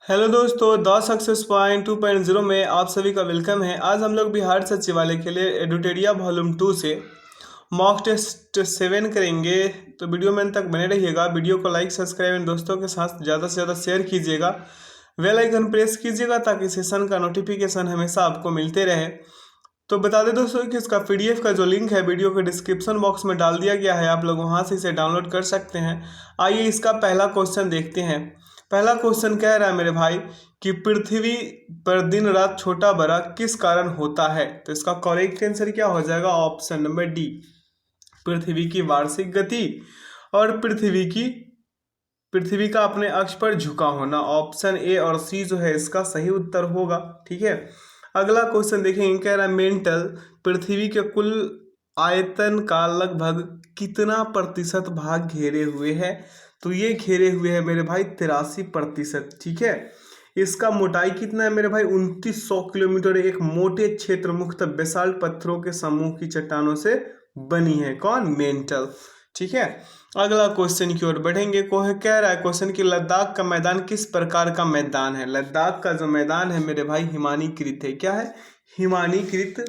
Hello दोस्तों, the success point 2.0 में आप सभी का वेलकम है। आज हम लोग बिहार सचिवालय के लिए एडुटेरिया वॉल्यूम 2 से मॉक टेस्ट 7 करेंगे। तो वीडियो में अंत तक बने रहिएगा। वीडियो को लाइक सब्सक्राइब एंड दोस्तों के साथ ज़्यादा से ज़्यादा शेयर कीजिएगा। बेल आइकन प्रेस कीजिएगा ताकि सेशन का नोटिफिकेशन हमेशा आपको मिलते रहे। तो बता दें दोस्तों कि इसका पीडीएफ का जो लिंक है वीडियो के डिस्क्रिप्शन बॉक्स में डाल दिया गया है, आप लोग वहां से इसे डाउनलोड कर सकते हैं। आइए इसका पहला क्वेश्चन देखते हैं। पहला क्वेश्चन कह रहा है मेरे भाई कि पृथ्वी पर दिन रात छोटा बड़ा किस कारण होता है। तो इसका करेक्ट आंसर क्या हो जाएगा? ऑप्शन नंबर डी, पृथ्वी की वार्षिक गति और पृथ्वी का अपने अक्ष पर झुका होना। ऑप्शन ए और सी जो है इसका सही उत्तर होगा। ठीक है, अगला क्वेश्चन देखेंगे। कह रहा है मेंटल पृथ्वी के कुल आयतन का लगभग कितना प्रतिशत भाग घेरे हुए है। तो ये घेरे हुए है मेरे भाई 83%। ठीक है, इसका मोटाई कितना है मेरे भाई? 2900 किलोमीटर। एक मोटे क्षेत्र मुक्त बेसाल्ट पत्थरों के समूह की चट्टानों से बनी है। कौन? मेंटल। ठीक है, अगला क्वेश्चन की ओर बढ़ेंगे। कह रहा है क्वेश्चन कि लद्दाख का मैदान किस प्रकार का मैदान है। लद्दाख का जो मैदान है मेरे भाई हिमानीकृत है। क्या है? हिमानीकृत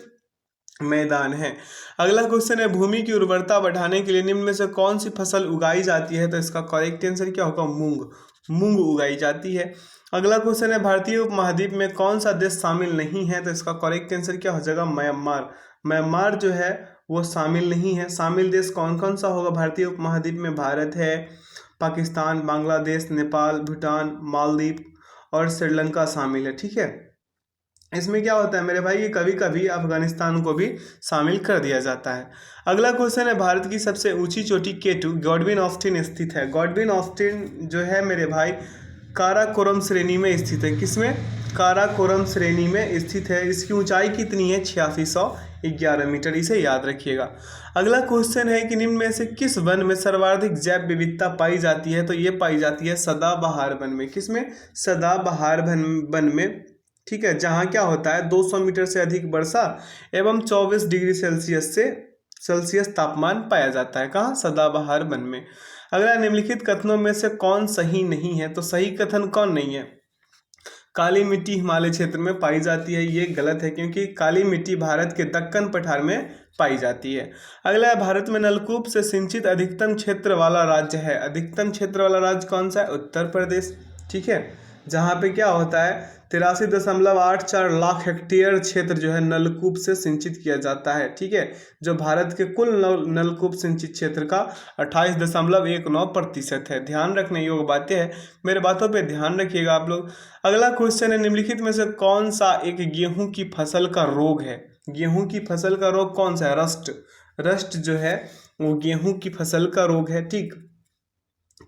मैदान है। अगला क्वेश्चन है भूमि की उर्वरता बढ़ाने के लिए निम्न में से कौन सी फसल उगाई जाती है। तो इसका करेक्ट आंसर क्या होगा? मूंग। मूंग उगाई जाती है। अगला क्वेश्चन है भारतीय उपमहाद्वीप में कौन सा देश शामिल नहीं है। तो इसका करेक्ट आंसर क्या हो जाएगा? म्यांमार। म्यांमार जो है वो शामिल नहीं है। शामिल देश कौन कौन सा होगा भारतीय उपमहाद्वीप में? भारत है, पाकिस्तान, बांग्लादेश, नेपाल, भूटान, मालदीव और श्रीलंका शामिल है। ठीक है, इसमें क्या होता है मेरे भाई, ये कभी कभी अफगानिस्तान को भी शामिल कर दिया जाता है। अगला क्वेश्चन है भारत की सबसे ऊंची चोटी केटू गॉडविन ऑस्टिन स्थित है। गॉडविन ऑस्टिन जो है मेरे भाई काराकोरम श्रेणी में स्थित है। किसमें? काराकोरम श्रेणी में स्थित है। इसकी ऊंचाई कितनी है? 8611 मीटर। इसे याद रखिएगा। अगला क्वेश्चन है कि निम्न में से किस वन में सर्वाधिक जैव विविधता पाई जाती है। तो ये पाई जाती है सदाबहार वन में। किसमें? सदाबहार वन में। ठीक है, जहाँ क्या होता है 200 मीटर से अधिक वर्षा एवं 24 डिग्री सेल्सियस तापमान पाया जाता है। कहाँ? सदाबहार वन में। अगला निम्नलिखित कथनों में से कौन सही नहीं है। तो सही कथन कौन नहीं है? काली मिट्टी हिमालय क्षेत्र में पाई जाती है। ये गलत है क्योंकि काली मिट्टी भारत के दक्कन पठार में पाई जाती है। अगला है भारत में नलकूप से सिंचित अधिकतम क्षेत्र वाला राज्य है। अधिकतम क्षेत्र वाला राज्य कौन सा है? उत्तर प्रदेश। ठीक है, जहाँ पे क्या होता है 83.84 लाख हेक्टेयर क्षेत्र जो है नलकूप से सिंचित किया जाता है। ठीक है, जो भारत के कुल नलकूप सिंचित क्षेत्र का 28.19% है। ध्यान रखने योग्य बातें हैं, मेरे बातों पे ध्यान रखिएगा आप लोग। अगला क्वेश्चन है निम्नलिखित में से कौन सा एक गेहूं की फसल का रोग है। गेहूं की फसल का रोग कौन सा है? रस्ट। रस्ट जो है वो गेहूं की फसल का रोग है। ठीक,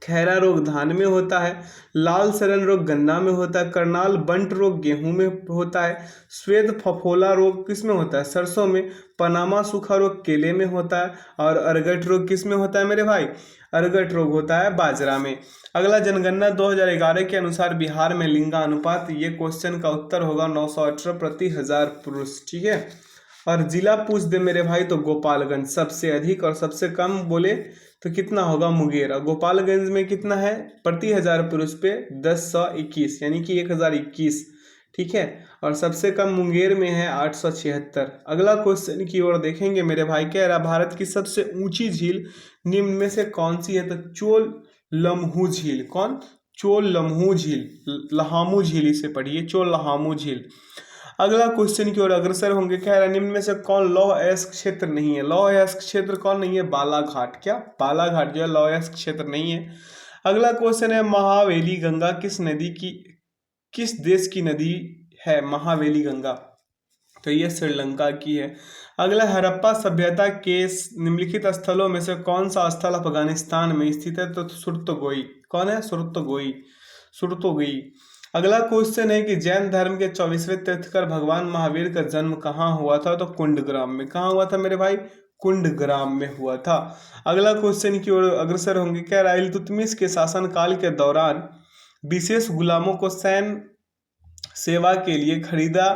खैरा रोग धान में होता है, लाल सड़न रोग गन्ना में होता है, करनाल बंट रोग गेहूं में होता है, श्वेत फफोला रोग किस में होता है? सरसों में, पनामा सूखा रोग केले में होता है और अरगट रोग किस में होता है मेरे भाई? अरगट रोग होता है बाजरा में। अगला जनगणना 2011 के अनुसार बिहार में लिंगानुपात। ये क्वेश्चन का उत्तर होगा 918 प्रति हजार पुरुष। ठीक है, और जिला पूछ दे मेरे भाई तो गोपालगंज सबसे अधिक और सबसे कम बोले तो कितना होगा? मुंगेर। गोपालगंज में कितना है प्रति हजार पुरुष पे? 1021 यानी कि 1021। ठीक है, और सबसे कम मुंगेर में है 876। अगला क्वेश्चन की ओर देखेंगे मेरे भाई। कह रहा भारत की सबसे ऊंची झील निम्न में से कौन सी है। तो चोल लम्हू झील। कौन? चोल लम्हू झील, लहामू झील इसे पढ़िए, चोल लहामू झील। अगला क्वेश्चन की ओर अग्रसर होंगे। कह रहा है निम्न में से कौन लौह अयस्क क्षेत्र नहीं है। लौह अयस्क क्षेत्र कौन नहीं है? बालाघाट। क्या? बालाघाट जो है लौह अयस्क क्षेत्र नहीं है। अगला क्वेश्चन है महावेली गंगा किस देश की नदी है? महावेली गंगा, तो ये श्रीलंका की है। अगला हड़प्पा सभ्यता के निम्नलिखित स्थलों में से कौन सा स्थल अफगानिस्तान में स्थित है। तो सुरतगोई। कौन है? सुरतगोई। सुरतगोई। अगला क्वेश्चन है कि जैन धर्म के 24वें तीर्थंकर भगवान महावीर का जन्म कहाँ हुआ था। तो कुंडग्राम में। कहाँ हुआ था मेरे भाई? कुंडग्राम में हुआ था। अगला क्वेश्चन की ओर अग्रसर होंगे। क्या रहा इल्तुतमिश के शासनकाल के दौरान विशेष गुलामों को सैन्य सेवा के लिए खरीदा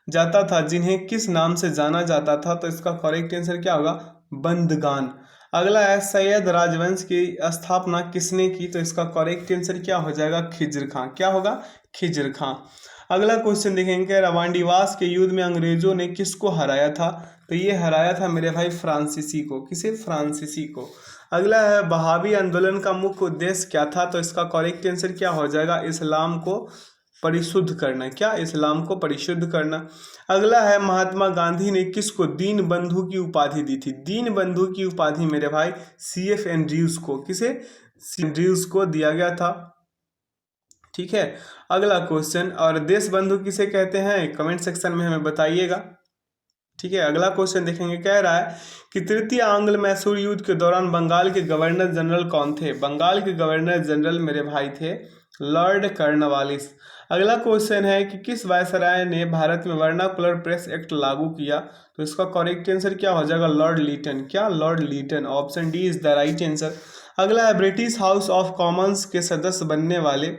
जाता था जिन्हें किस नाम से जाना जाता था। तो इसका करेक्ट आंसर क्या होगा? बंदगान। अगला है सैयद राजवंश की स्थापना किसने की, तो इसका करेक्ट आंसर क्या हो जाएगा, खिज्र खां। क्या होगा, खिज्र खां। अगला क्वेश्चन देखेंगे, रवांडीवास के युद्ध में अंग्रेजों ने किसको हराया था, तो ये हराया था मेरे भाई फ्रांसीसी को। किसे, फ्रांसीसी को। अगला है बहावी आंदोलन का मुख्य उद्देश्य क्या था, तो इसका करेक्ट आंसर क्या हो जाएगा, इस्लाम को परिशुद्ध करना। क्या, इस्लाम को परिशुद्ध करना। अगला है महात्मा गांधी ने किसको दीन बंधु की उपाधि दी थी, दीन बंधु की उपाधि मेरे भाई CF एंड्रयूज को। किसे, एंड्रयूज को दिया गया था। ठीक है। अगला क्वेश्चन, और देश बंधु किसे कहते हैं, कमेंट सेक्शन में हमें बताइएगा। ठीक है। अगला क्वेश्चन देखेंगे, कह रहा है कि तृतीय आंग्ल मैसूर युद्ध के दौरान बंगाल के गवर्नर जनरल कौन थे, बंगाल के गवर्नर जनरल मेरे भाई थे लॉर्ड कॉर्नवालिस। अगला क्वेश्चन है कि किस वायसराय ने भारत में वर्नाकुलर प्रेस एक्ट लागू किया, तो इसका करेक्ट आंसर क्या हो जाएगा, लॉर्ड लीटन। क्या, Lord Lytton. Option D is the right answer. अगला है ब्रिटिश हाउस ऑफ कॉमन्स के सदस्य बनने वाले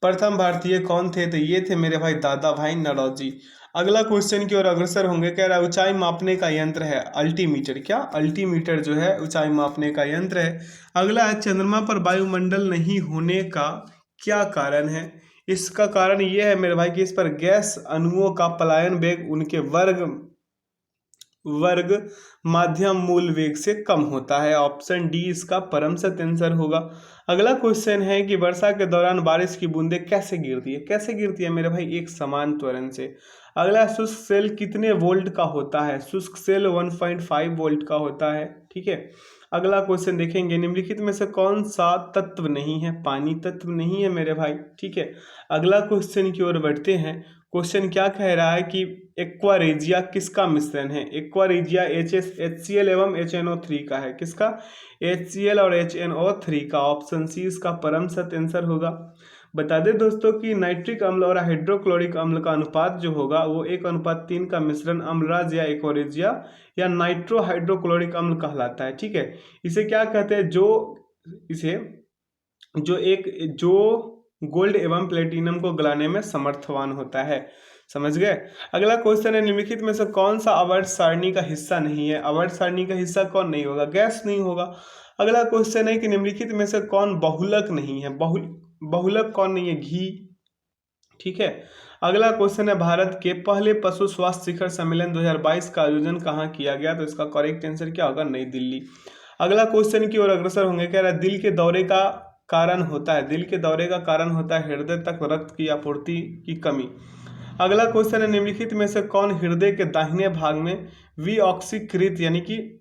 प्रथम भारतीय कौन थे, तो ये थे मेरे भाई दादा भाई नौरोजी। अगला क्वेश्चन की ओर अग्रसर होंगे, कह रहा है ऊंचाई मापने का यंत्र है अल्टीमीटर। क्या, अल्टीमीटर जो है ऊंचाई मापने का यंत्र है। अगला है चंद्रमा पर वायुमंडल नहीं होने का क्या कारण है, इसका कारण ये है मेरे भाई कि इस पर गैस अणुओं का पलायन वेग उनके वर्ग माध्यम मूल वेग से कम होता है। ऑप्शन डी इसका परम सत्य आंसर होगा। अगला क्वेश्चन है कि वर्षा के दौरान बारिश की बूंदें कैसे गिरती है, कैसे गिरती है मेरे भाई, एक समान त्वरण से। अगला शुष्क सेल कितने वोल्ट का होता है, शुष्क सेल 1.5 वोल्ट का होता है। ठीक है। अगला क्वेश्चन देखेंगे, निम्नलिखित में से कौन सा तत्व नहीं है, पानी तत्व नहीं है मेरे भाई। ठीक है। अगला क्वेश्चन की ओर बढ़ते हैं। क्वेश्चन क्या कह रहा है कि एक्वारेजिया किसका मिश्रण है, एक्वारेजिया HCl एवं HNO3 का है। किसका, HCl और HNO3 का। ऑप्शन सी इसका परम सत्य आंसर होगा। बता दें दोस्तों कि नाइट्रिक अम्ल और हाइड्रोक्लोरिक अम्ल का अनुपात जो होगा वो 1:3 का मिश्रण अम्लराज या एक्वारेजिया या नाइट्रो हाइड्रोक्लोरिक अम्ल कहलाता है। ठीक है। इसे क्या कहते हैं, जो गोल्ड एवं प्लेटिनम को गलाने में समर्थवान होता है। समझ गए। अगला क्वेश्चन है, निम्नलिखित में से कौन सा आवर्त सारणी का हिस्सा नहीं है, आवर्त सारणी का हिस्सा कौन नहीं होगा, गैस नहीं होगा। अगला क्वेश्चन है कि निम्नलिखित में से कौन बहुलक नहीं है, बहुलक कौन नहीं है, घी। ठीक है। अगला क्वेश्चन है, भारत के पहले पशु स्वास्थ्य शिखर सम्मेलन 2022 का आयोजन कहाँ किया गया, तो इसका करेक्ट आंसर क्या होगा, नई दिल्ली। अगला क्वेश्चन की ओर अग्रसर होंगे, कह रहा है दिल के दौरे का कारण होता है, दिल के दौरे का कारण होता है हृदय तक रक्त की आपूर्ति की कमी। अगला क्वेश्चन है, निम्नलिखित में से कौन हृदय के दाहिने भाग में विऑक्सीकृत यानी कि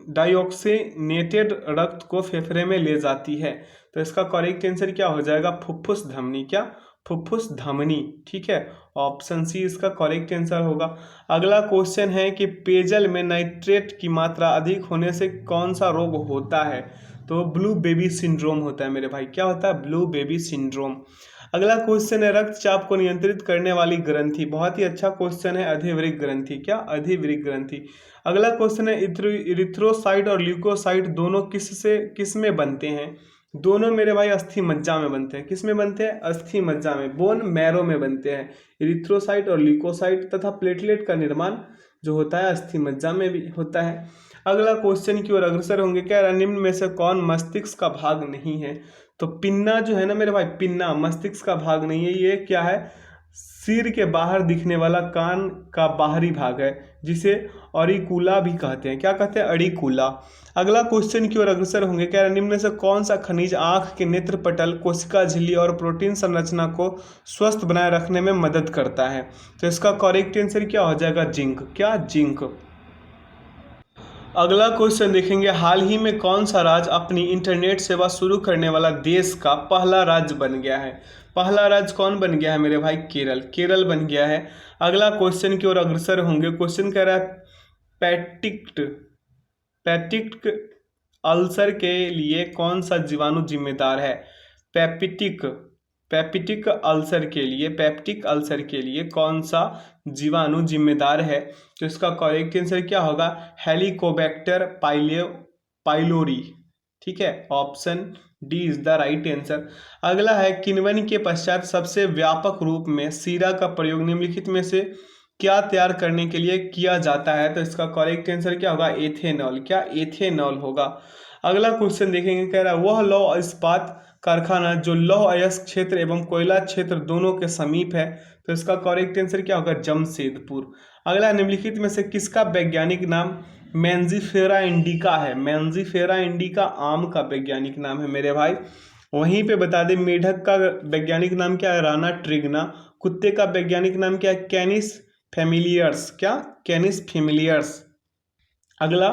डाइऑक्सीनेटेड रक्त को फेफड़े में ले जाती है, तो इसका करेक्ट आंसर क्या हो जाएगा, फुफ्फुस धमनी। क्या, फुफ्फुस धमनी। ठीक है। ऑप्शन सी इसका करेक्ट आंसर होगा। अगला क्वेश्चन है कि पेयजल में नाइट्रेट की मात्रा अधिक होने से कौन सा रोग होता है, तो ब्लू बेबी सिंड्रोम होता है मेरे भाई। क्या होता है, ब्लू बेबी सिंड्रोम। अगला क्वेश्चन है, रक्तचाप को नियंत्रित करने वाली ग्रंथि, बहुत ही अच्छा क्वेश्चन है, अधिवृक्क ग्रंथि। क्या, अधिवृक्क ग्रंथि। अगला क्वेश्चन है, इरिथ्रोसाइट और ल्यूकोसाइट दोनों किस में बनते हैं, दोनों मेरे भाई अस्थि मज्जा में बनते हैं। किस में बनते हैं, अस्थि मज्जा में, बोन मैरो में बनते हैं इरिथ्रोसाइट और ल्यूकोसाइट, तथा प्लेटलेट का निर्माण जो होता है अस्थि मज्जा में भी होता है। अगला क्वेश्चन की ओर अग्रसर होंगे, क्या निम्न में से कौन मस्तिष्क का भाग नहीं है, तो पिन्ना जो है ना मेरे भाई, पिन्ना मस्तिष्क का भाग नहीं है। ये क्या है, सिर के बाहर दिखने वाला कान का बाहरी भाग है, जिसे ऑरिकुला भी कहते हैं। क्या कहते हैं, अरिकुला। अगला क्वेश्चन की ओर अग्रसर होंगे, क्या निम्न में से कौन सा खनिज आंख के नेत्र पटल, कोशिका झिल्ली और प्रोटीन संरचना को स्वस्थ बनाए रखने में मदद करता है, तो इसका करेक्ट आंसर क्या हो जाएगा, जिंक। क्या, जिंक। अगला क्वेश्चन देखेंगे, हाल ही में कौन सा राज्य अपनी इंटरनेट सेवा शुरू करने वाला देश का पहला राज्य बन गया है, पहला राज्य कौन बन गया है मेरे भाई, केरल, केरल बन गया है। अगला क्वेश्चन की ओर अग्रसर होंगे। क्वेश्चन कह रहा है पैप्टिक अल्सर के लिए कौन सा जीवाणु जिम्मेदार है, पैप्टिक अल्सर के लिए कौन सा जीवाणु जिम्मेदार है, तो इसका करेक्ट आंसर क्या होगा, हेलिकोबैक्टर पाइलोरी। ठीक है। Option D is the right answer. अगला है, किण्वन के पश्चात सबसे व्यापक रूप में सीरा का प्रयोग निम्नलिखित में से क्या तैयार करने के लिए किया जाता है? तो इसका करेक्ट आंसर क्या होगा? एथेनॉल। क्या? एथेनॉल होगा। अगला क्वेश्चन देखेंगे, कह रहा है वह लौह इस्पात कारखाना जो लौह अयस्क क्षेत्र एवं कोयला क्षेत्र दोनों के समीप है। तो इसका करेक्ट आंसर क्या होगा? जमशेदपुर। अगला, निम्नलिखित में से किसका वैज्ञानिक नाम मैंजीफेरा इंडिका है? मैंजीफेरा इंडिका आम का वैज्ञानिक नाम है मेरे भाई। वहीं पे बता दें, मेढक का वैज्ञानिक नाम क्या है? राना ट्रिगना। कुत्ते का वैज्ञानिक नाम क्या है? कैनिस फेमिलियर्स। क्या? कैनिस फेमिलियर्स। अगला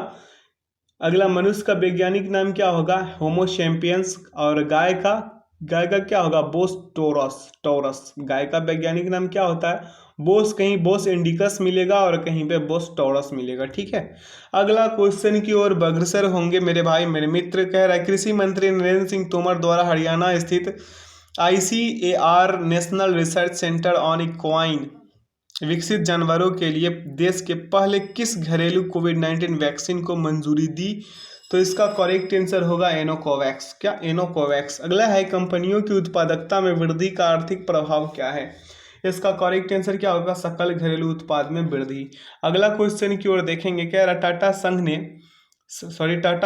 अगला मनुष्य का वैज्ञानिक नाम क्या होगा? Homo sapiens. और गाय का क्या होगा? Bos taurus. टोरस गाय का वैज्ञानिक नाम क्या होता है? बोस, कहीं बोस इंडिकस मिलेगा और कहीं पे बोस टोरस मिलेगा। ठीक है। अगला क्वेश्चन की ओर अग्रसर होंगे मेरे भाई मेरे मित्र। कह रहा है कृषि मंत्री नरेंद्र सिंह तोमर द्वारा हरियाणा स्थित ICAR national research centre on equine विकसित जानवरों के लिए देश के पहले किस घरेलू कोविड-19 वैक्सीन को मंजूरी दी? तो इसका करेक्ट आंसर होगा एनोकोवैक्स। क्या? एनोकोवैक्स। अगला है कंपनियों की उत्पादकता में वृद्धि का आर्थिक प्रभाव क्या है? इसका करेक्ट आंसर क्या होगा? सकल घरेलू उत्पाद में वृद्धि। अगला क्वेश्चन की ओर देखेंगे, कह रहा टाटा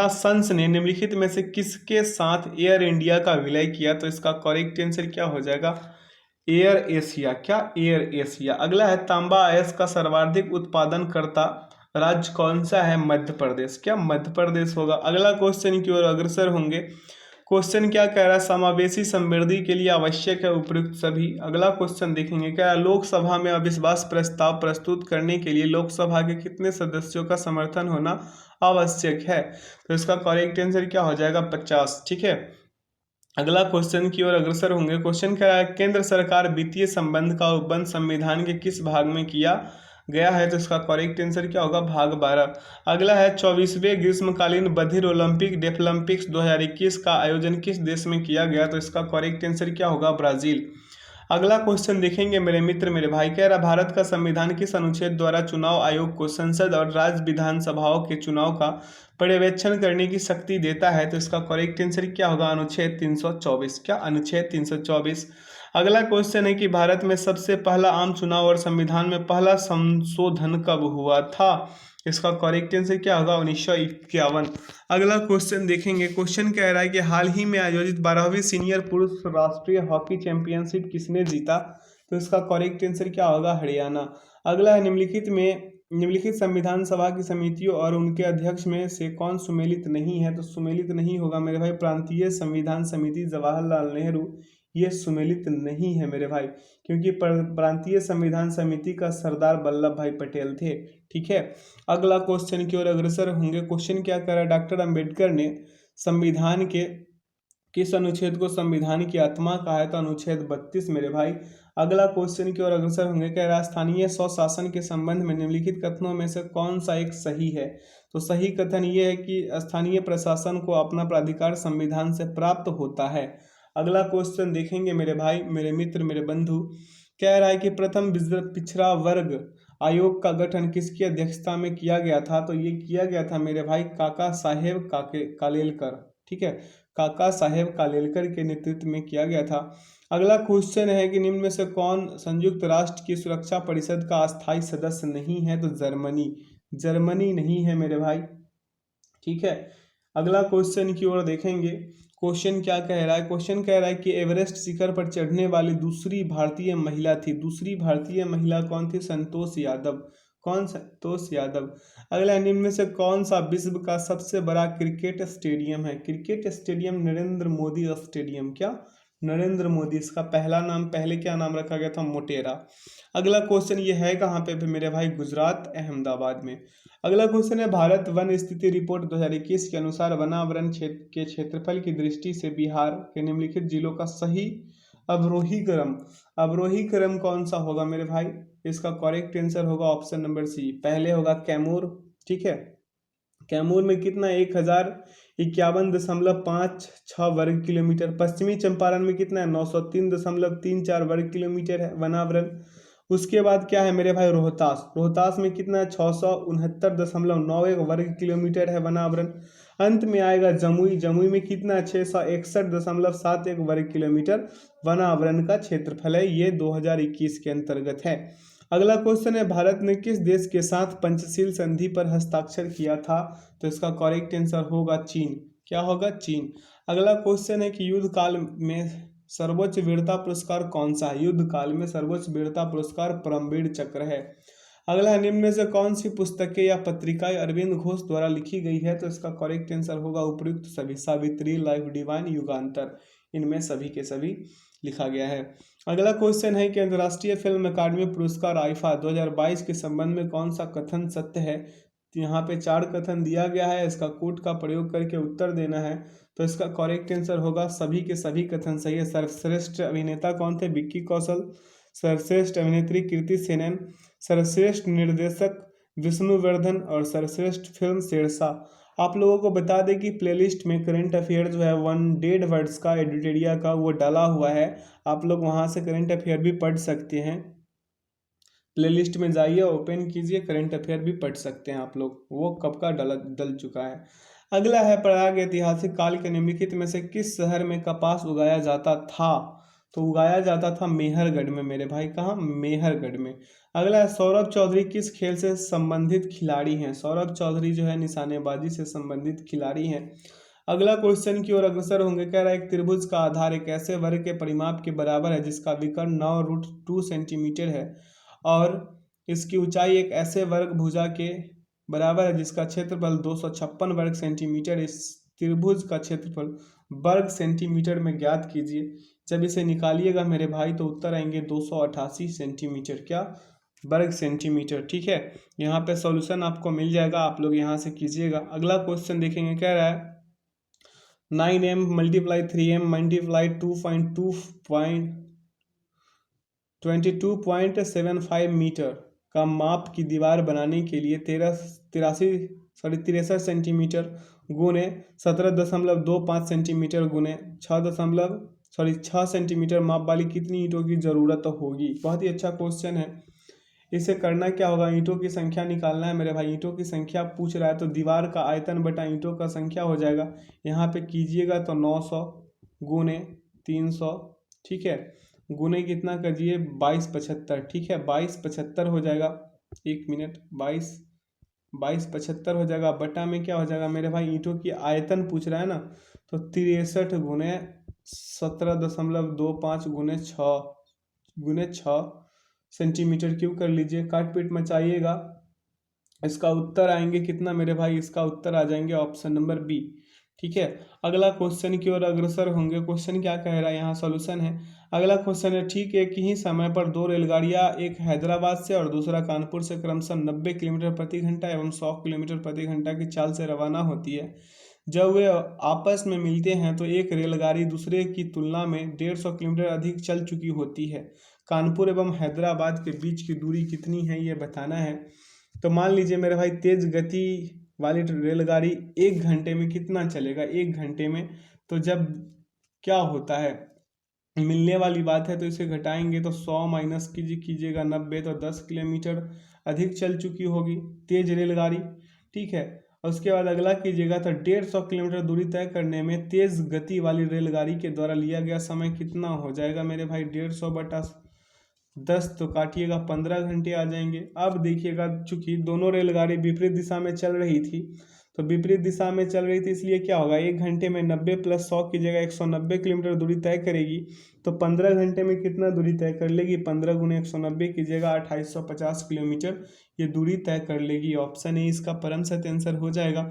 सन्स ने निम्नलिखित में से किसके साथ एयर इंडिया का विलय किया? तो इसका करेक्ट आंसर क्या हो जाएगा? Air Asia. क्या? Air Asia. अगला है तांबा अयस्क का सर्वाधिक उत्पादन करता राज्य कौन सा है? मध्य प्रदेश। क्या? मध्य प्रदेश होगा। अगला क्वेश्चन की ओर अग्रसर होंगे। क्वेश्चन क्या कह रहा है? समावेशी समृद्धि के लिए आवश्यक है उपयुक्त सभी। अगला क्वेश्चन देखेंगे, क्या लोकसभा में अविश्वास प्रस्ताव प्रस्तुत करने के लिए लोकसभा के कितने सदस्यों का समर्थन होना आवश्यक है? तो इसका करेक्ट आंसर क्या हो जाएगा? 50। ठीक है। अगला क्वेश्चन की ओर अग्रसर होंगे। क्वेश्चन क्या है? केंद्र सरकार वित्तीय संबंध का उपबंध संविधान के किस भाग में किया गया है? तो इसका करेक्ट आंसर क्या होगा? भाग 12। अगला है 24वें ग्रीष्मकालीन बधिर ओलंपिक डेफलिम्पिक्स 2021 का आयोजन किस देश में किया गया? तो इसका करेक्ट आंसर क्या होगा? ब्राजील। अगला क्वेश्चन देखेंगे मेरे मित्र मेरे भाई। कह रहा भारत का संविधान किस अनुच्छेद द्वारा चुनाव आयोग को संसद और राज्य विधानसभाओं के चुनाव का पर्यवेक्षण करने की शक्ति देता है? तो इसका करेक्ट आंसर क्या होगा? अनुच्छेद 324। क्या? अनुच्छेद 324। अगला क्वेश्चन है कि भारत में सबसे पहला आम चुनाव और संविधान में पहला संशोधन कब हुआ था? इसका करेक्ट आंसर क्या होगा? 1951। अगला क्वेश्चन देखेंगे। क्वेश्चन कह रहा है कि हाल ही में आयोजित 12वीं सीनियर पुरुष राष्ट्रीय हॉकी चैंपियनशिप किसने जीता? तो इसका करेक्ट आंसर क्या होगा? हरियाणा। अगला है निम्नलिखित संविधान सभा की समितियों और उनके अध्यक्ष में से कौन सुमेलित नहीं है? तो सुमेलित नहीं होगा मेरे भाई प्रांतीय संविधान समिति जवाहरलाल नेहरू, ये सुमेलित नहीं है मेरे भाई, क्योंकि प्रांतीय संविधान समिति का सरदार वल्लभ भाई पटेल थे। ठीक है। अगला क्वेश्चन की ओर अग्रसर होंगे। क्वेश्चन क्या कर रहा है? डॉक्टर अंबेडकर ने संविधान के किस अनुच्छेद को संविधान की आत्मा कहा है? तो अनुच्छेद 32 मेरे भाई। अगला क्वेश्चन की ओर अग्रसर होंगे। कह रहा स्थानीय स्वशासन के संबंध में निम्नलिखित कथनों में से कौन सा एक सही है? तो सही कथन ये है कि स्थानीय प्रशासन को अपना प्राधिकार संविधान से प्राप्त होता है। अगला क्वेश्चन देखेंगे मेरे भाई मेरे मित्र मेरे बंधु। कह रहा है कि प्रथम पिछड़ा वर्ग आयोग का गठन किसकी अध्यक्षता में किया गया था? तो ये किया गया था मेरे भाई काका साहेब कालेलकर। ठीक है। काका साहेब कालेलकर के नेतृत्व में किया गया था। अगला क्वेश्चन है कि निम्न में से कौन संयुक्त राष्ट्र की सुरक्षा परिषद का अस्थायी सदस्य नहीं है? तो जर्मनी नहीं है मेरे भाई। ठीक है। अगला क्वेश्चन की ओर देखेंगे। क्वेश्चन क्या कह रहा है? क्वेश्चन कह रहा है कि एवरेस्ट शिखर पर चढ़ने वाली दूसरी भारतीय महिला थी। दूसरी भारतीय महिला कौन थी? संतोष यादव। कौन? संतोष यादव। अगला, निम्न में से कौन सा विश्व का सबसे बड़ा क्रिकेट स्टेडियम है? Cricket stadium Narendra Modi stadium. क्या? नरेंद्र मोदी। इसका पहले क्या नाम रखा गया था? मोटेरा। अगला क्वेश्चन ये है कहाँ पे मेरे भाई? गुजरात अहमदाबाद में। अगला क्वेश्चन है भारत वन स्थिति रिपोर्ट 2021 के अनुसार वनावरण क्षेत्र के क्षेत्रफल की दृष्टि से बिहार के निम्नलिखित जिलों का सही अवरोही क्रम कौन सा होगा मेरे भाई? इसका करेक्ट आंसर होगा ऑप्शन नंबर सी। पहले होगा कैमूर। ठीक है। कैमूर में कितना? 1051.56 वर्ग किलोमीटर। पश्चिमी चंपारण में कितना है? 903.34 वर्ग किलोमीटर है वनावरण। उसके बाद क्या है मेरे भाई? रोहतास में कितना है? 669.91 वर्ग किलोमीटर है वनावरण। अंत में आएगा जमुई में कितना है? 661.71 वर्ग किलोमीटर वनावरण का क्षेत्रफल है। ये 2021 के अंतर्गत है। अगला क्वेश्चन है, भारत ने किस देश के साथ पंचशील संधि पर हस्ताक्षर किया था? तो इसका करेक्ट आंसर होगा चीन। क्या होगा? चीन। अगला क्वेश्चन है कि युद्ध काल में सर्वोच्च वीरता पुरस्कार कौन सा है? युद्ध काल में सर्वोच्च वीरता पुरस्कार परमवीर चक्र है। अगला, निम्न में से कौन सी पुस्तकें या पत्रिकाएं अरविंद घोष द्वारा लिखी गई है? तो इसका करेक्ट आंसर होगा उपयुक्त सभी। सावित्री, लाइफ डिवाइन, युगांतर, इनमें सभी के सभी लिखा गया है। अगला क्वेश्चन है कि अंतर्राष्ट्रीय फिल्म अकादमी पुरस्कार आईफा 2022 के संबंध में कौन सा कथन सत्य है? तो यहाँ पे 4 कथन दिया गया है, इसका कोट का प्रयोग करके उत्तर देना है। तो इसका करेक्ट आंसर होगा सभी के सभी कथन सही है। सर्वश्रेष्ठ अभिनेता कौन थे? विक्की कौशल। सर्वश्रेष्ठ अभिनेत्री कृति सेनन। सर्वश्रेष्ठ निर्देशक विष्णुवर्धन और सर्वश्रेष्ठ फिल्म शेरशाह। आप लोगों को बता दें कि प्लेलिस्ट में करंट अफेयर जो है 100 वर्ड्स का एडिटेरिया का वो डाला हुआ है, आप लोग वहां से करंट अफेयर भी पढ़ सकते हैं। प्लेलिस्ट में जाइए, ओपन कीजिए, करंट अफेयर भी पढ़ सकते हैं आप लोग, वो कब का डल चुका है। अगला है, प्राग ऐतिहासिक काल के निम्नलिखित में से किस शहर में कपास उगाया जाता था? तो उगाया जाता था मेहरगढ़ में मेरे भाई। कहाँ? मेहरगढ़ में। अगला है, सौरभ चौधरी किस खेल से संबंधित खिलाड़ी हैं? सौरभ चौधरी जो है निशानेबाजी से संबंधित खिलाड़ी हैं। अगला क्वेश्चन की ओर अग्रसर होंगे। कह रहा है, एक त्रिभुज का आधार एक ऐसे वर्ग के परिमाप के बराबर है जिसका विकर्ण 9√2 सेंटीमीटर है और इसकी ऊंचाई एक ऐसे वर्ग भुजा के बराबर है जिसका क्षेत्रफल 256 वर्ग सेंटीमीटर। इस त्रिभुज का क्षेत्रफल वर्ग सेंटीमीटर में ज्ञात कीजिए। जब इसे निकालिएगा मेरे भाई तो उत्तर आएंगे 288 सेंटीमीटर। क्या? वर्ग सेंटीमीटर। ठीक है, यहाँ पे सॉल्यूशन आपको मिल जाएगा, आप लोग यहाँ से कीजिएगा। अगला क्वेश्चन देखेंगे। कह रहा है, 9m × 3m × 22.75 मीटर का माप की दीवार बनाने के लिए 63 सेंटीमीटर गुने 17.25 सेंटीमीटर गुने 6 सेंटीमीटर माप वाली कितनी ईंटों की जरूरत होगी? बहुत ही अच्छा क्वेश्चन है। इसे करना क्या होगा? ईंटों की संख्या निकालना है मेरे भाई। ईंटों की संख्या पूछ रहा है तो दीवार का आयतन बटा ईंटों का संख्या हो जाएगा। यहाँ पे कीजिएगा तो 900 गुने 300, ठीक है, गुने कितना करिए 2275, ठीक है, 2275 हो जाएगा। 1 मिनट, 2275 हो जाएगा। बटा में क्या हो जाएगा मेरे भाई? ईंटों की आयतन पूछ रहा है ना, तो 63 गुने 17.25 गुने 6 सेंटीमीटर क्यूब कर लीजिए। काट पीट मचाइएगा। इसका उत्तर आएंगे कितना मेरे भाई? इसका उत्तर आ जाएंगे ऑप्शन नंबर बी। ठीक है, अगला क्वेश्चन की ओर अग्रसर होंगे। क्वेश्चन क्या कह रहा है? यहाँ सॉल्यूशन है। अगला क्वेश्चन है, ठीक एक ही समय पर 2 रेलगाड़ियाँ, एक हैदराबाद से और दूसरा कानपुर से क्रमशः 90 किलोमीटर प्रति घंटा एवं 100 किलोमीटर प्रति घंटा की चाल से रवाना होती है। जब वे आपस में मिलते हैं तो एक रेलगाड़ी दूसरे की तुलना में 150 किलोमीटर अधिक चल चुकी होती है। कानपुर एवं हैदराबाद के बीच की दूरी कितनी है ये बताना है। तो मान लीजिए मेरे भाई, तेज गति वाली रेलगाड़ी 1 घंटे में कितना चलेगा? 1 घंटे में तो जब क्या होता है, मिलने वाली बात है तो इसे घटाएंगे तो 100 माइनस कीजिएगा 90, तो 10 किलोमीटर अधिक चल चुकी होगी तेज रेलगाड़ी। ठीक है, और उसके बाद अगला कीजिएगा तो 150 किलोमीटर दूरी तय करने में तेज गति वाली रेलगाड़ी के द्वारा लिया गया समय कितना हो जाएगा मेरे भाई? 150 बटा 10 तो काटिएगा 15 घंटे आ जाएंगे। अब देखिएगा, चूंकि दोनों रेलगाड़ी विपरीत दिशा में चल रही थी, तो विपरीत दिशा में चल रही थी इसलिए क्या होगा, 1 घंटे में 90 + 100 की जगह 190 किलोमीटर दूरी तय करेगी। तो 15 घंटे में कितना दूरी तय कर लेगी? 15 गुने 190 की जगह 2850 किलोमीटर ये दूरी तय कर लेगी। ऑप्शन ए इसका परम सत्य आंसर हो जाएगा।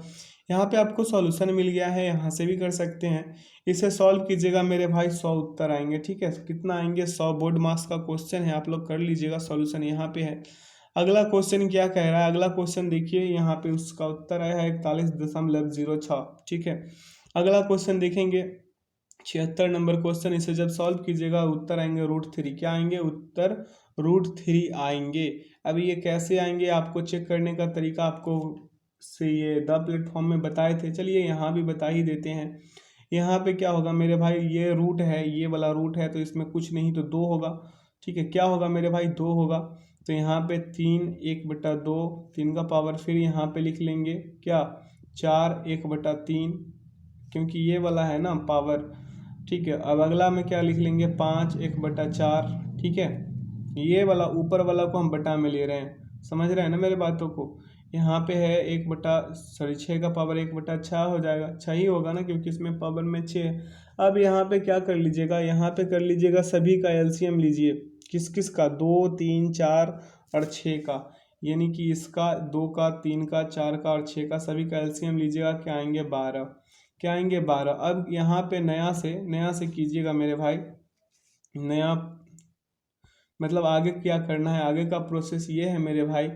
यहाँ पे आपको सॉल्यूशन मिल गया है, यहाँ से भी कर सकते हैं। इसे सॉल्व कीजिएगा मेरे भाई, 100 उत्तर आएंगे। ठीक है, कितना आएंगे? 100 बोर्ड मार्क्स का क्वेश्चन है, आप लोग कर लीजिएगा। सॉल्यूशन यहाँ पे है। अगला क्वेश्चन क्या कह रहा है? अगला क्वेश्चन देखिए, यहाँ पे उसका उत्तर आया है 41.06। ठीक है, अगला क्वेश्चन देखेंगे 76 नंबर क्वेश्चन। इसे जब सॉल्व कीजिएगा उत्तर आएंगे √3। क्या आएंगे? उत्तर √3 आएंगे। अब ये कैसे आएंगे आपको चेक करने का तरीका आपको से ये द प्लेटफॉर्म में बताए थे, चलिए यहाँ भी बता ही देते हैं। यहाँ पे क्या होगा मेरे भाई, ये रूट है, ये वाला रूट है, तो इसमें कुछ नहीं तो 2 होगा। ठीक है, क्या होगा मेरे भाई? 2 होगा। तो यहाँ पे 3 1/2 3 का पावर, फिर यहाँ पे लिख लेंगे क्या? 4 1/3, क्योंकि ये वाला है ना पावर। ठीक है, अब अगला में क्या लिख लेंगे? 5 1/4। ठीक है, ये वाला ऊपर वाला को हम बटा में ले रहे हैं, समझ रहे हैं ना मेरे बातों को। यहाँ पे है 6 का पावर 1/6 हो जाएगा, 6 ही होगा ना, क्योंकि इसमें पावर में 6 है। अब यहाँ पे क्या कर लीजिएगा, यहाँ पे कर लीजिएगा सभी का एलसीएम लीजिए। किस किस का, 2 3 4 और 6 का, यानी कि इसका 2 का 3 का 4 का और 6 का सभी का एलसीएम लीजिएगा, क्या आएंगे 12, क्या आएंगे 12। अब यहाँ पे नया से कीजिएगा मेरे भाई, नया मतलब आगे क्या करना है, आगे का प्रोसेस ये है मेरे भाई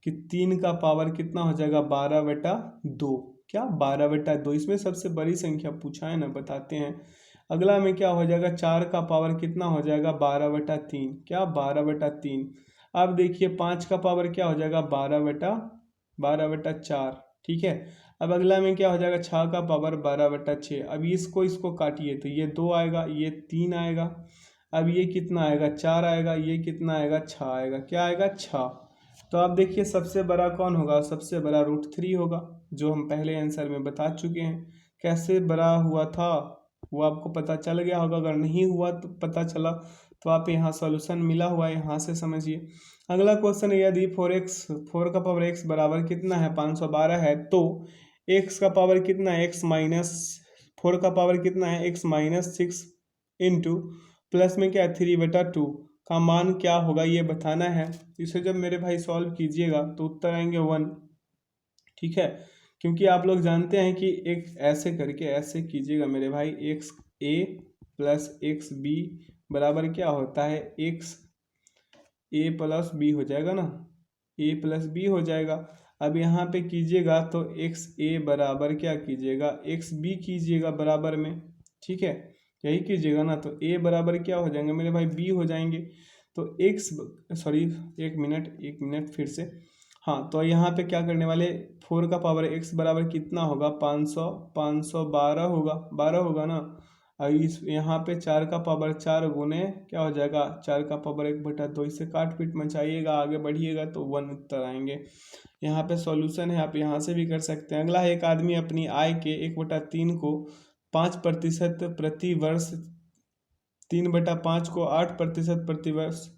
कि 3 का पावर कितना हो जाएगा 12/2, क्या 12/2, इसमें सबसे बड़ी संख्या पूछा है ना, बताते हैं। अगला में क्या हो जाएगा, 4 का पावर कितना हो जाएगा 12/3, क्या 12/3। अब देखिए 5 का पावर क्या हो जाएगा 12/4, ठीक है। अब अगला में क्या हो जाएगा 6 का पावर 12/6। अब इसको काटिए तो ये 2 आएगा, ये 3 आएगा, अब ये कितना आएगा 4 आएगा, ये कितना आएगा 6 आएगा, क्या आएगा 6। तो अब देखिए सबसे बड़ा कौन होगा, सबसे बड़ा √3 होगा, जो हम पहले आंसर में बता चुके हैं। कैसे बड़ा हुआ था वो आपको पता चल गया होगा, अगर नहीं हुआ तो पता चला तो आप यहाँ सॉल्यूशन मिला हुआ है, यहाँ से समझिए। अगला क्वेश्चन है, यदि 4 का पावर x बराबर कितना है 512 है, तो x का पावर कितना है, x माइनस 4 का पावर कितना है, x-6 इंटू प्लस में क्या है 3/2 का मान क्या होगा ये बताना है। इसे जब मेरे भाई सॉल्व कीजिएगा तो उत्तर आएंगे 1, ठीक है। क्योंकि आप लोग जानते हैं कि एक ऐसे करके ऐसे कीजिएगा मेरे भाई, XA प्लस XB बराबर क्या होता है, XA प्लस B हो जाएगा ना, A प्लस B हो जाएगा। अब यहाँ पे कीजिएगा तो XA बराबर क्या कीजिएगा, XB कीजिएगा बराबर में, ठीक है, यही कीजिएगा ना। तो A बराबर क्या हो जाएंगे मेरे भाई, B हो जाएंगे। तो एक मिनट फिर से, हाँ, तो यहाँ पे क्या करने वाले, 4 का पावर x बराबर कितना होगा 512 होगा, 12 होगा ना। और इस यहाँ पे 4 का पावर 4 गुने क्या हो जाएगा, 4 का पावर 1/2, इससे काट पीट मचाइएगा, आगे बढ़िएगा तो 1 उत्तर आएंगे। यहाँ पे सॉल्यूशन है, आप यहाँ से भी कर सकते हैं। अगला है, एक आदमी अपनी आय के 1/3 को 5% प्रति वर्ष, 3/5 को 8% प्रति वर्ष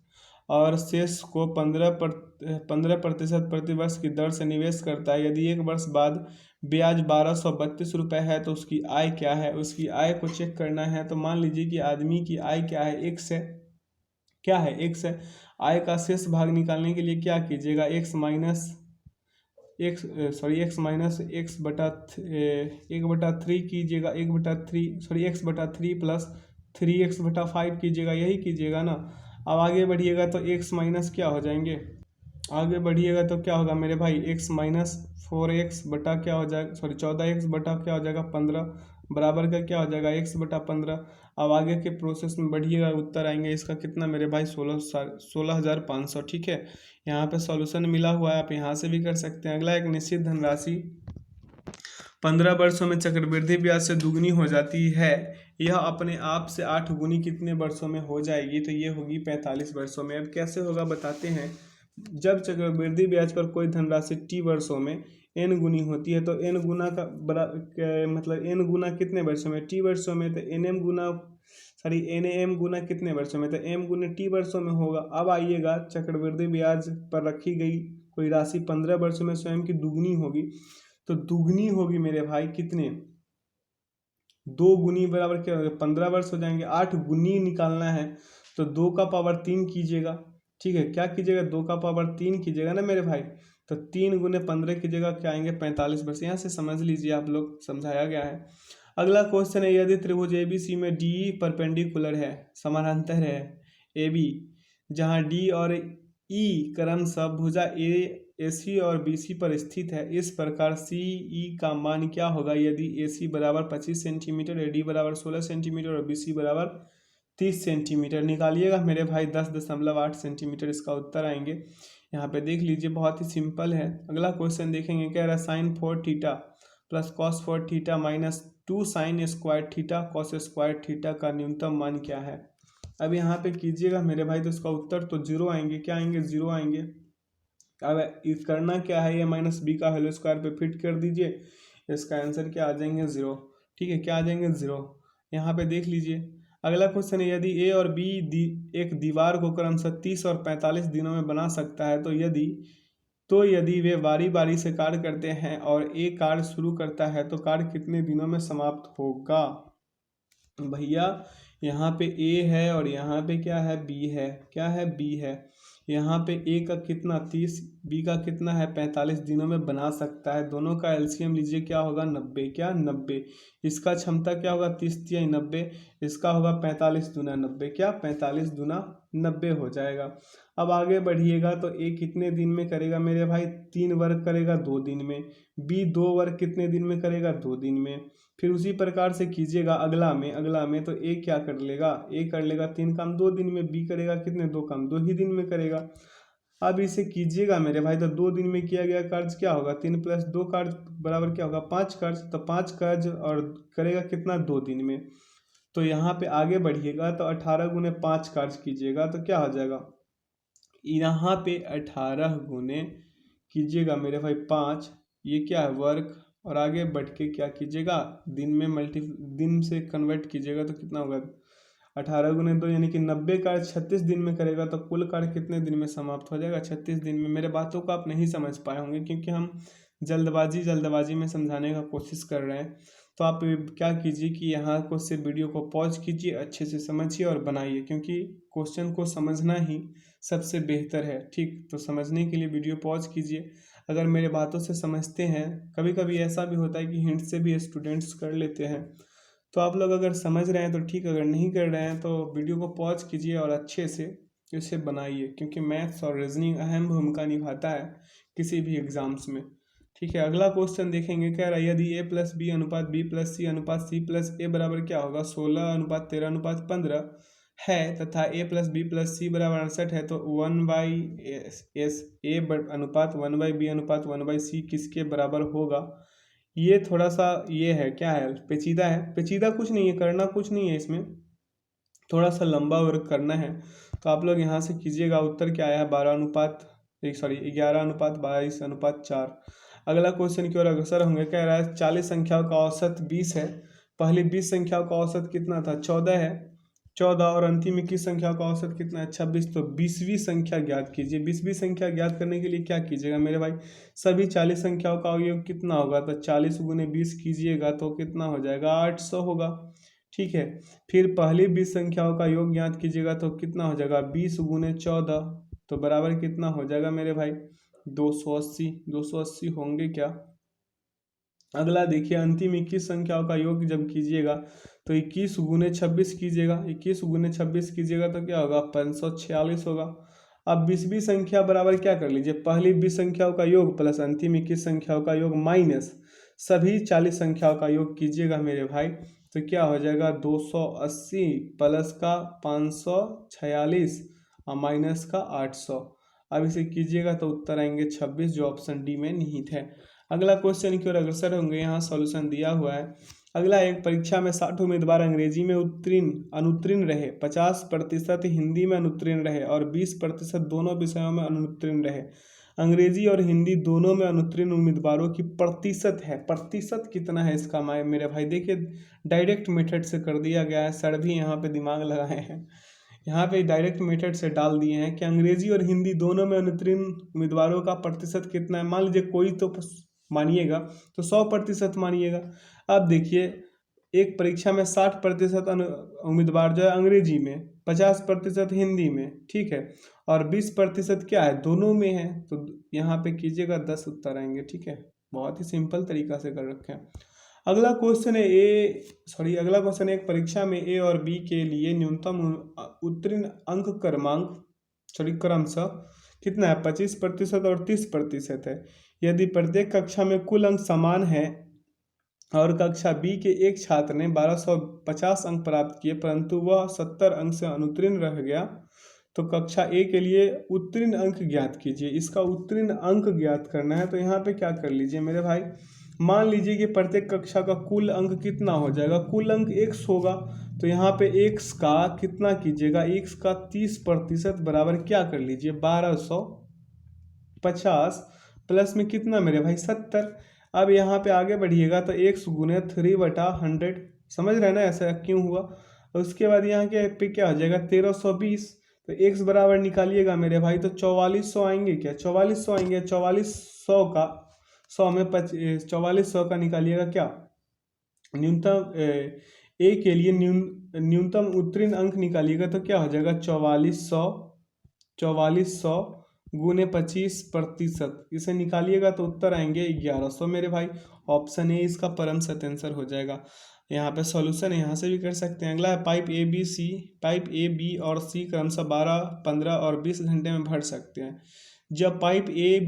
और शेष को 15% प्रति वर्ष की दर से निवेश करता है। यदि 1 वर्ष बाद ब्याज 1232 रुपये है तो उसकी आय क्या है। उसकी आय को चेक करना है। तो मान लीजिए कि आदमी की आय क्या है, x है, क्या है x है। आय का शेष भाग निकालने के लिए क्या कीजिएगा, x माइनस x बटा 1/3 कीजिएगा, 1/3 प्लस 3x/5 कीजिएगा, यही कीजिएगा ना। अब आगे बढ़िएगा तो x माइनस क्या हो जाएंगे, आगे बढ़िएगा तो क्या होगा मेरे भाई, x-4x बटा क्या हो जाएगा, 14x बटा क्या हो जाएगा 15 बराबर का क्या हो जाएगा x/15। अब आगे के प्रोसेस में बढ़िएगा, उत्तर आएंगे इसका कितना मेरे भाई 16,500, ठीक है। यहाँ पे सॉल्यूशन मिला हुआ है, आप यहाँ से भी कर सकते हैं। अगला, एक निश्चित धनराशि 15 वर्षों में चक्रवृद्धि ब्याज से दुगनी हो जाती है, यह अपने आप से 8 गुनी कितने वर्षों में हो जाएगी। तो ये होगी 45 वर्षों में। अब कैसे होगा बताते हैं। जब चक्रवृद्धि ब्याज पर कोई धनराशि t वर्षों में n गुनी होती है तो n गुना का मतलब n गुना कितने वर्षों में, t वर्षों में। तो nm गुना कितने वर्षों में, तो m गुना t वर्षों में होगा। अब आइएगा, चक्रवृद्धि ब्याज पर रखी गई कोई राशि 15 वर्षों में स्वयं की दुगनी होगी। तो दुगनी होगी मेरे भाई कितने, 2 गुनी बराबर क्या होगा 15 वर्ष हो जाएंगे। 8 गुनी निकालना है तो 2 का पावर 3 कीजिएगा, ठीक है। क्या कीजिएगा, 2 का पावर 3 कीजिएगा ना मेरे भाई। तो 3 गुने 15 कीजिएगा, क्या आएंगे 45 वर्ष। यहाँ से समझ लीजिए, आप लोग समझाया गया है। अगला क्वेश्चन है, यदि त्रिभुज ABC में D परपेंडिकुलर है, समानांतर है AB, जहाँ D और E क्रमशः भुजा AC और BC पर स्थित है, इस प्रकार CE का मान क्या होगा यदि AC बराबर 25 सेंटीमीटर, AD बराबर 16 सेंटीमीटर और BC बराबर 30 सेंटीमीटर। निकालिएगा मेरे भाई 10.8 सेंटीमीटर इसका उत्तर आएंगे। यहाँ पे देख लीजिए, बहुत ही सिंपल है। अगला क्वेश्चन देखेंगे, कह रहा है sin 4 theta plus cos 4 theta minus 2 sin square theta cos square theta का न्यूनतम मान क्या है। अब यहाँ पे कीजिएगा मेरे भाई, तो इसका उत्तर तो 0 आएंगे, क्या आएंगे 0 आएंगे। अब करना क्या है, ये -b का होल स्क्वायर पे फिट कर दीजिए, इसका आंसर क्या आ जाएंगे 0, ठीक है। क्या आ जाएंगे 0, यहाँ पे देख लीजिए। अगला क्वेश्चन है, यदि ए और बी एक दीवार को क्रमशः 30 और 45 दिनों में बना सकता है तो यदि वे बारी बारी से कार्य करते हैं और ए कार्य शुरू करता है तो कार्य कितने दिनों में समाप्त होगा। भैया यहाँ पे ए है और यहाँ पे क्या है, बी है। क्या है, बी है। यहाँ पे ए का कितना 30, बी का कितना है 45 दिनों में बना सकता है। दोनों का एलसीएम लीजिए, क्या होगा 90। क्या 90। इसका क्षमता क्या होगा 30 तिया 90, इसका होगा 45 दूना 90। क्या 45 दूना 90 हो जाएगा। अब आगे बढ़िएगा तो ए कितने दिन में करेगा मेरे भाई, 3 वर्ग करेगा 2 दिन में। बी 2 वर्ग कितने दिन में करेगा, 2 दिन में। फिर उसी प्रकार से कीजिएगा अगला में तो ए क्या कर लेगा, ए कर लेगा 3 काम 2 दिन में। बी करेगा कितने, 2 काम 2 ही दिन में करेगा। अब इसे कीजिएगा मेरे भाई तो 2 दिन में किया गया कार्य क्या होगा, 3 + 2 कार्य बराबर क्या होगा 5 कार्य। तो 5 कार्य और करेगा कितना, 2 दिन में। तो यहाँ पे आगे बढ़िएगा तो 18 गुने 5 कार्य कीजिएगा तो क्या हो जाएगा, यहाँ पे 18 गुने कीजिएगा मेरे भाई 5, ये क्या है वर्ग, और आगे बढ़ के क्या कीजिएगा दिन में दिन से कन्वर्ट कीजिएगा तो कितना होगा 18 गुने 2 यानी कि 90 कार्य 36 दिन में करेगा तो कुल कार्य कितने दिन में समाप्त हो जाएगा, 36 दिन में। मेरे बातों को आप नहीं समझ पाए होंगे क्योंकि हम जल्दबाजी में समझाने का कोशिश कर रहे हैं। तो आप क्या कीजिए कि यहाँ को से वीडियो को पॉज कीजिए, अच्छे से समझिए और बनाइए, क्योंकि क्वेश्चन को समझना ही सबसे बेहतर है। ठीक, तो समझने के लिए वीडियो पॉज कीजिए। अगर मेरे बातों से समझते हैं, कभी कभी ऐसा भी होता है कि हिंट से भी स्टूडेंट्स कर लेते हैं, तो आप लोग अगर समझ रहे हैं तो ठीक, अगर नहीं कर रहे हैं तो वीडियो को पॉज कीजिए और अच्छे से इसे बनाइए, क्योंकि मैथ्स और रीजनिंग अहम भूमिका निभाता है किसी भी एग्जाम्स में। ठीक है, अगला क्वेश्चन देखेंगे। कह रहा है यदि a + b अनुपात b + c अनुपात c + a बराबर क्या होगा 16:13:15 है तथा a + b + c बराबर 68 है तो 1/s a अनुपात 1/b अनुपात 1/c किसके बराबर होगा। ये थोड़ा सा ये है, क्या है, पेचीदा है। पेचीदा कुछ नहीं है, करना कुछ नहीं है, इसमें थोड़ा सा लंबा वर्क करना है। तो आप लोग यहाँ से कीजिएगा। उत्तर क्या आया है 11:22:4। अगला क्वेश्चन की ओर अग्रसर होंगे। कह रहा है 40 संख्याओं का औसत 20 है। पहली 20 संख्याओं का औसत कितना था, 14 है। 14 और अंतिम 21 संख्या का औसत कितना है, 26। तो 20वीं संख्या ज्ञात कीजिए। 20वीं संख्या ज्ञात करने के लिए क्या कीजिएगा मेरे भाई, सभी 40 संख्याओं का योग कितना होगा, तो 40 गुने 20 कीजिएगा तो कितना हो जाएगा 800 होगा। ठीक है, फिर पहली 20 संख्याओं का योग ज्ञात कीजिएगा तो कितना हो जाएगा 20 गुने 14, तो बराबर कितना हो जाएगा मेरे भाई 280। 280 होंगे क्या। अगला देखिए, अंतिम 21 संख्याओं का योग जब कीजिएगा तो 21 गुने 26 कीजिएगा। 21 गुने 26 कीजिएगा तो क्या होगा 546 होगा। अब 20वीं संख्या बराबर क्या कर लीजिए, पहली 20 संख्याओं का योग प्लस अंतिम 21 संख्याओं का योग माइनस सभी 40 संख्याओं का योग कीजिएगा मेरे भाई, तो क्या हो जाएगा 280 प्लस का 546 और माइनस का 800। अब इसे कीजिएगा तो उत्तर आएंगे 26, जो ऑप्शन डी में निहित है। अगला क्वेश्चन की ओर अग्रसर होंगे। यहाँ सॉल्यूशन दिया हुआ है। अगला एक परीक्षा में 60 उम्मीदवार अंग्रेजी में अनुत्तीर्ण रहे, 50% हिंदी में अनुत्तीर्ण रहे और 20% दोनों विषयों में अनुत्तीर्ण रहे। अंग्रेजी और हिंदी दोनों में अनुत्तीर्ण उम्मीदवारों की प्रतिशत है। प्रतिशत कितना है इसका मेरे भाई, देखिए डायरेक्ट मेथड से कर दिया गया है। सर भी यहाँ पे दिमाग लगाए हैं, यहाँ पे डायरेक्ट मेथड से डाल दिए हैं कि अंग्रेजी और हिंदी दोनों में अनुत्तीर्ण उम्मीदवारों का प्रतिशत कितना है। मान लीजिए कोई तो मानिएगा तो 100% मानिएगा। अब देखिए एक परीक्षा में 60% उम्मीदवार जो है अंग्रेजी में, 50% हिंदी में, ठीक है, और 20% क्या है दोनों में है। तो यहाँ पे कीजिएगा 10 उत्तर आएंगे। ठीक है, बहुत ही सिंपल तरीका से कर रखे हैं। अगला क्वेश्चन है अगला क्वेश्चन है एक परीक्षा में ए और बी के लिए न्यूनतम उत्तीर्ण अंक क्रमशः कितना है 25% और 30% है। यदि प्रत्येक कक्षा में कुल अंक समान है और कक्षा बी के एक छात्र ने 1250 अंक प्राप्त किए परंतु वह 70 अंक से अनुत्तीर्ण रह गया, तो कक्षा ए के लिए उत्तीर्ण अंक ज्ञात कीजिए। इसका उत्तीर्ण अंक ज्ञात करना है तो यहाँ पे क्या कर लीजिए मेरे भाई, मान लीजिए कि प्रत्येक कक्षा का कुल अंक कितना हो जाएगा, कुल अंक x होगा, तो यहाँ पे x का कितना कीजिएगा, x का 30% बराबर क्या कर लीजिए 1250 प्लस में कितना मेरे भाई 70। अब यहाँ पे आगे बढ़िएगा तो x गुने 3/100, समझ रहे हैं ना ऐसा क्यों हुआ। और उसके बाद यहाँ के पे क्या हो जाएगा 1320। तो x बराबर निकालिएगा मेरे भाई, तो 4400 आएंगे क्या, 4400 आएंगे। 4400 का 100 में 4400 का निकालिएगा क्या, न्यूनतम ए के लिए न्यूनतम उत्तीर्ण अंक निकालिएगा तो क्या हो जाएगा 4400 गुने 25%, इसे निकालिएगा तो उत्तर आएंगे 1100 मेरे भाई। ऑप्शन ए इसका परम सत्य आंसर हो जाएगा। यहाँ पे सॉल्यूशन यहाँ से भी कर सकते हैं। अगला है pipe A B C, pipe A B और सी क्रमशः 12, 15 और 20 घंटे में भर सकते हैं। जब पाइप ए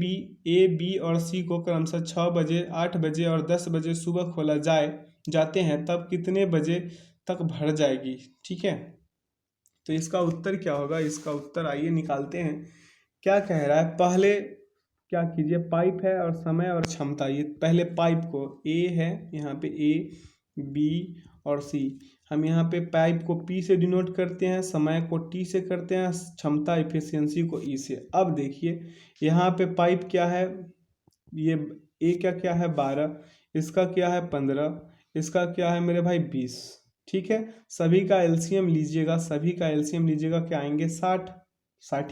बी और सी को क्रमशः 6 बजे, 8 बजे और 10 बजे सुबह खोला जाते हैं तब कितने बजे तक भर जाएगी, ठीक है। तो इसका उत्तर क्या होगा, इसका उत्तर आइए निकालते हैं। क्या कह रहा है, पहले क्या कीजिए, पाइप है और समय और क्षमता, ये पहले पाइप को ए है, यहाँ पे ए बी और सी, हम यहाँ पे पाइप को पी से डिनोट करते हैं, समय को टी से करते हैं, क्षमता एफिशिएंसी को ई से। अब देखिए यहाँ पे पाइप क्या है, ये ए क्या क्या है 12, इसका क्या है 15, इसका क्या है मेरे भाई 20, ठीक है। सभी का एलसीएम लीजिएगा, सभी का एलसीएम लीजिएगा, क्या आएंगे 60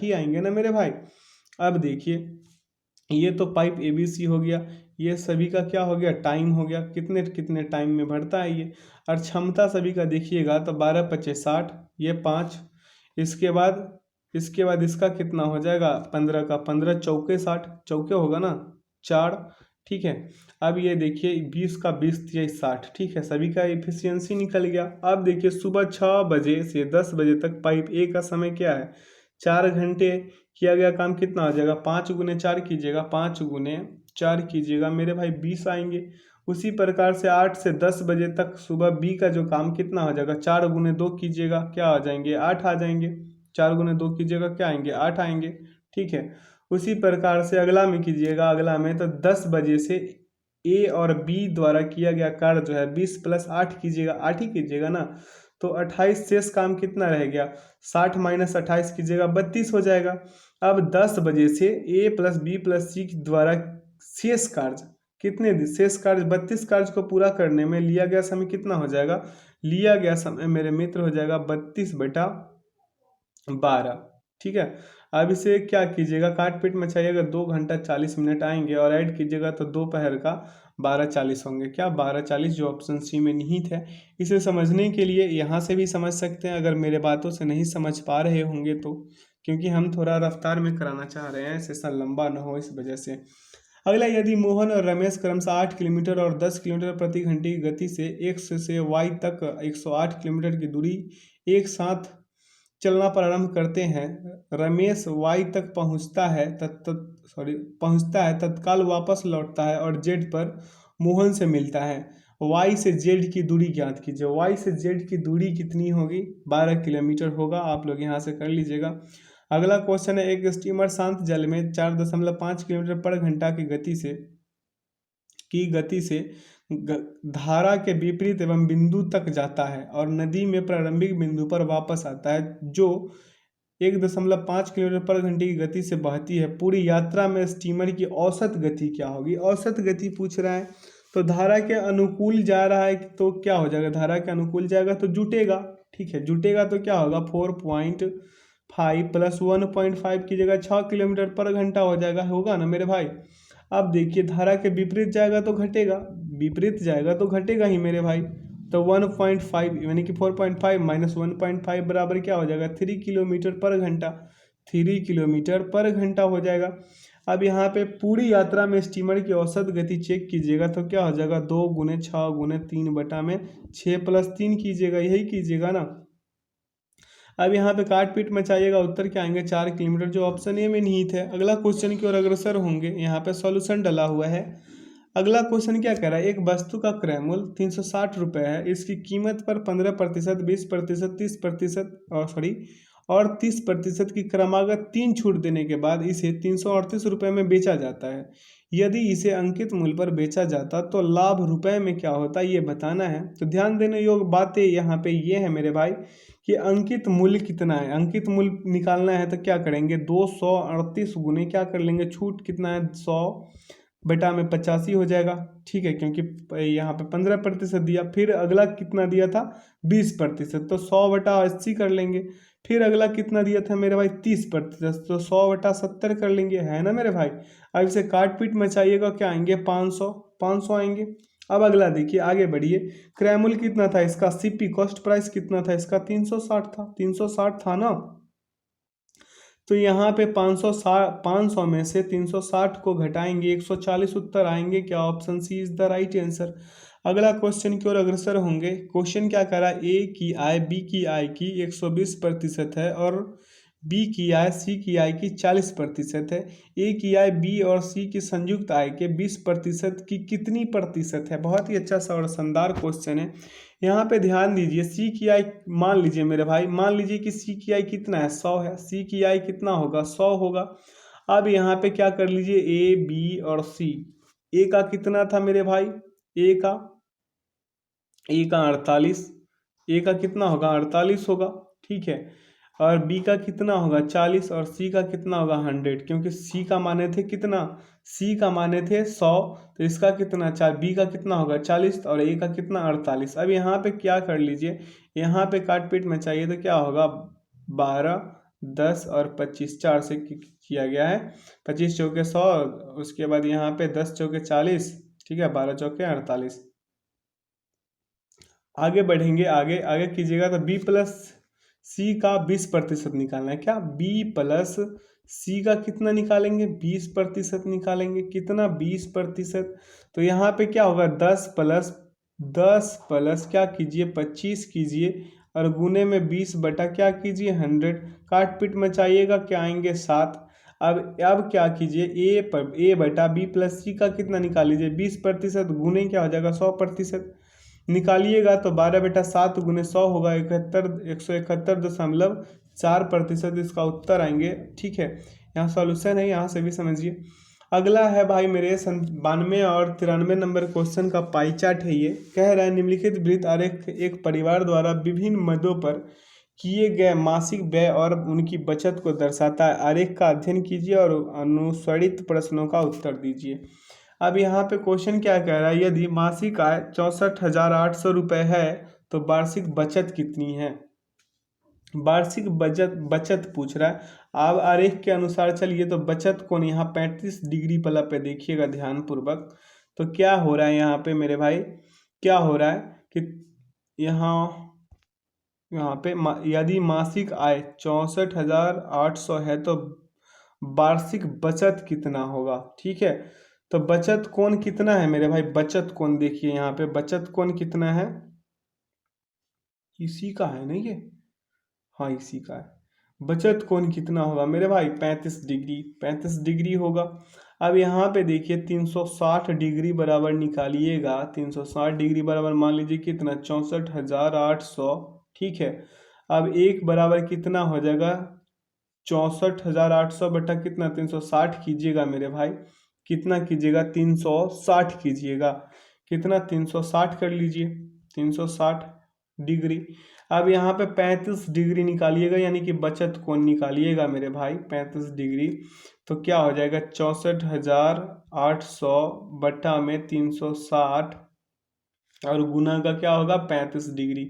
ही आएंगे ना मेरे भाई। अब देखिए ये तो पाइप एबीसी हो गया, ये सभी का क्या हो गया टाइम हो गया, कितने कितने टाइम में भरता है ये। और क्षमता सभी का देखिएगा तो 12 25 60, ये 5, इसके बाद इसका कितना हो जाएगा 15 का 15 चौके 60, चौके होगा ना 4, ठीक है। अब ये देखिए 20 का 20 23 60, ठीक है, सभी का एफिशिएंसी निकल गया। अब देखिए सुबह 6 बजे से 10 बजे तक पाइप ए का समय क्या है 4 घंटे, किया गया काम कितना हो जाएगा 5 गुने 4 कीजिएगा, 5 गुने 4 कीजिएगा मेरे भाई 20 आएंगे। उसी प्रकार से 8 से 10 बजे तक सुबह बी का जो काम कितना हो जाएगा 4 गुने 2 कीजिएगा, क्या आ जाएंगे 8 आ जाएंगे, 4 गुने 2 कीजिएगा क्या आएंगे 8 आएंगे, ठीक है। उसी प्रकार से अगला में कीजिएगा, अगला में तो 10 बजे से ए और बी द्वारा किया गया कार्य जो है 20 + 8 कीजिएगा, 8 ही कीजिएगा ना, तो 28 शेष काम कितना रह गया 60 - 28 कीजिएगा 32 हो जाएगा। अब 10 बजे से ए प्लस बी प्लस सी द्वारा शेष कार्य कितने शेष कार्य 32 कार्य को पूरा करने में लिया गया समय कितना हो जाएगा, लिया गया समय मेरे मित्र हो जाएगा 32/12, ठीक है। अब इसे क्या कीजिएगा काट पीट मचाइएगा, 2 घंटा 40 मिनट आएंगे और ऐड कीजिएगा तो दोपहर का 12:40 होंगे, क्या 12:40 जो ऑप्शन सी में निहित है। इसे समझने के लिए यहाँ से भी समझ सकते हैं अगर मेरे बातों से नहीं समझ पा रहे होंगे तो, क्योंकि हम थोड़ा रफ्तार में कराना चाह रहे हैं, सेशन लंबा ना हो इस वजह से। अगला, यदि मोहन और रमेश क्रमशः 8 किलोमीटर और 10 किलोमीटर प्रति घंटे की गति से x से y तक 108 किलोमीटर की दूरी एक साथ चलना प्रारंभ करते हैं, रमेश y तक पहुंचता है तत्काल वापस लौटता है और z पर मोहन से मिलता है। y से z की दूरी ज्ञात कीजिए। y से z की दूरी कितनी होगी 12 किलोमीटर होगा, आप लोग यहाँ से कर लीजिएगा। अगला क्वेश्चन है, एक स्टीमर शांत जल में 4.5 किलोमीटर पर घंटा की गति से धारा के विपरीत एवं बिंदु तक जाता है और नदी में प्रारंभिक बिंदु पर वापस आता है, जो 1.5 किलोमीटर पर घंटे की गति से बहती है। पूरी यात्रा में स्टीमर की औसत गति क्या होगी, औसत गति पूछ रहा है। तो धारा के अनुकूल जा रहा है तो क्या हो जाएगा, धारा के अनुकूल जाएगा तो जुटेगा, ठीक है, जुटेगा तो क्या होगा 4.5 + 1.5 की जगह 6 किलोमीटर पर घंटा हो जाएगा, होगा ना मेरे भाई। अब देखिए धारा के विपरीत जाएगा तो घटेगा, विपरीत जाएगा तो घटेगा ही मेरे भाई। तो 1.5 यानी कि 4.5 - 1.5 बराबर क्या हो जाएगा 3 किलोमीटर पर घंटा, 3 किलोमीटर पर घंटा हो जाएगा। अब यहाँ पे पूरी यात्रा में स्टीमर की औसत गति चेक कीजिएगा तो क्या हो जाएगा 2 × 6 × 3/6 + 3 कीजिएगा, यही कीजिएगा ना। अब यहाँ पे काट पीट मचाइएगा, उत्तर क्या आएंगे 4 किलोमीटर, जो ऑप्शन ए में निहित है। अगला क्वेश्चन की ओर अग्रसर होंगे, यहाँ पे सॉल्यूशन डला हुआ है। अगला क्वेश्चन क्या कह रहा है, एक वस्तु का क्रय मूल्य 360 रुपये है, इसकी कीमत पर 15%, 20%, 30% और 30% की क्रमागत 3 छूट देने के बाद इसे 338 रुपये में बेचा जाता है। यदि इसे अंकित मूल्य पर बेचा जाता तो लाभ रुपए में क्या होता ये बताना है। तो ध्यान देने योग्य बातें यहाँ पे ये है मेरे भाई कि अंकित मूल्य कितना है, अंकित मूल्य निकालना है तो क्या करेंगे 238 गुने क्या कर लेंगे, छूट कितना है 100, बटा में 85 हो जाएगा, ठीक है, क्योंकि यहाँ पे 15% दिया। फिर अगला कितना दिया था, 20%, तो 100/80 कर लेंगे। फिर अगला कितना दिया था मेरे भाई, 30%, तो 100/70 कर लेंगे, है ना मेरे भाई। अब इसे काट पीट मचाइएगा, क्या आएंगे, 500 आएंगे। अब अगला देखिए, आगे बढ़िए। क्रैमुल कितना था इसका, सीपी कॉस्ट प्राइस कितना था इसका, 360 था, 360 था ना। तो यहाँ पे 500 में से 360 को घटाएंगे, 140 उत्तर आएंगे, क्या option C is the right answer. अगला क्वेश्चन की ओर अग्रसर होंगे। क्वेश्चन क्या करा, ए की आय बी की आय की 120% है और बी की आय सी की आय की 40% है। ए की आय बी और सी की संयुक्त आय के 20% की कितनी प्रतिशत है। बहुत ही अच्छा सा और शानदार क्वेश्चन है। यहाँ पे ध्यान दीजिए, सी की आई मान लीजिए मेरे भाई, मान लीजिए कि सी की आई कितना है, 100 है। सी की आई कितना होगा, 100 होगा। अब यहाँ पे क्या कर लीजिए, ए बी और सी। ए का कितना था मेरे भाई, ए का 48, ए का कितना होगा, 48 होगा, ठीक है। और बी का कितना होगा, 40, और सी का कितना होगा, 100, क्योंकि सी का माने थे कितना, सी का माने थे 100, तो इसका कितना, चार, बी का कितना होगा 40 और ए का कितना 48। अब यहाँ पे क्या कर लीजिए, यहाँ पे काट पीट में चाहिए तो क्या होगा, 12, 10 और 25, 4 से किया गया है। 25 चौके 100, उसके बाद यहाँ पे 10 चौके 40, ठीक है, 12 चौके 48। आगे बढ़ेंगे, आगे आगे कीजिएगा तो बी प्लस सी का 20% निकालना है। क्या, बी प्लस सी का कितना निकालेंगे, 20% निकालेंगे। कितना, 20%। तो यहाँ पे क्या होगा, 10 प्लस क्या कीजिए, 25 कीजिए, और गुने में 20 बटा क्या कीजिए, 100। काट पीट मचाइएगा, क्या आएंगे, 7। अब क्या कीजिए, ए बटा बी प्लस सी का कितना निकाल लीजिए, 20%, गुने क्या हो जाएगा, 100% निकालिएगा। तो 12/7 गुने 100 होगा 171.4% इसका उत्तर आएंगे, ठीक है। यहाँ सॉल्यूशन है, यहाँ से भी समझिए। अगला है भाई मेरे 92 और 93 नंबर क्वेश्चन का पाई चार्ट है। ये कह रहा है, निम्नलिखित वृत्त आरेख एक परिवार द्वारा विभिन्न मदों पर किए गए मासिक व्यय और उनकी बचत को दर्शाता है। आरेख का अध्ययन कीजिए और अनुस्वरित प्रश्नों का उत्तर दीजिए। अब यहाँ पे क्वेश्चन क्या कह रहा है, यदि मासिक आय 64,800 रुपये है तो वार्षिक बचत कितनी है। वार्षिक बचत पूछ रहा है। अब आरेख के अनुसार चलिए, तो बचत कोण यहाँ 35 डिग्री पला पे देखिएगा ध्यान पूर्वक। तो क्या हो रहा है यहाँ पे मेरे भाई, क्या हो रहा है कि यहाँ पे यदि मासिक आय 64,800 है तो वार्षिक बचत कितना होगा, ठीक है। तो बचत कोण कितना है मेरे भाई, बचत कोण देखिए यहाँ पे, बचत कोण कितना है, इसी का है ना ये, हाँ इसी का है। बचत कोण कितना होगा मेरे भाई, 35 डिग्री, 35 डिग्री होगा। अब यहाँ पे देखिए 360 डिग्री बराबर निकालिएगा, 360 डिग्री बराबर मान लीजिए कितना, 64,800, ठीक है। अब एक बराबर कितना हो जाएगा, 64,800 बटा कितना, 360 कीजिएगा मेरे भाई, कितना कीजिएगा, 360 कीजिएगा, कितना, 360 कर लीजिए, 360 डिग्री। अब यहाँ पे 35 डिग्री निकालिएगा, यानी कि बचत कोण निकालिएगा मेरे भाई, 35 डिग्री। तो क्या हो जाएगा, 64,800 बटा में 360 और गुना का क्या होगा, 35 डिग्री।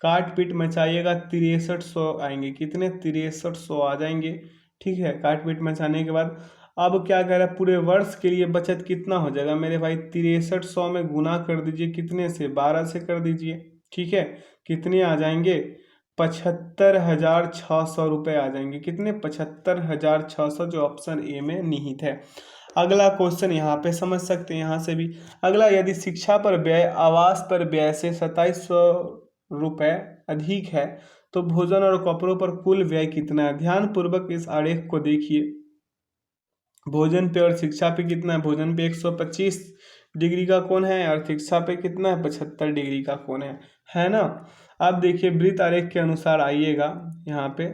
काट पीट मचाइएगा, 6300 आएंगे, कितने, 6300 आ जाएंगे, ठीक है। काट पीट मचाने के बाद अब क्या कह रहा है, पूरे वर्ष के लिए बचत कितना हो जाएगा मेरे भाई, 6300 में गुना कर दीजिए, कितने से, 12 से कर दीजिए, ठीक है। कितने आ जाएंगे, 75,600 रुपये आ जाएंगे, कितने, 75,600, जो ऑप्शन ए में निहित है। अगला क्वेश्चन यहाँ पे समझ सकते हैं यहाँ से भी। अगला, यदि शिक्षा पर व्यय आवास पर व्यय से 2700 रुपये अधिक है तो भोजन और कपड़ों पर कुल व्यय कितना है। ध्यान पूर्वक इस आरेख को देखिए। भोजन पे और शिक्षा पे कितना है, भोजन पे 125 डिग्री का कोण है और शिक्षा पे कितना है, 75 डिग्री का कोण है ना। अब देखिए वृत्त आरेख के अनुसार आइएगा यहाँ पे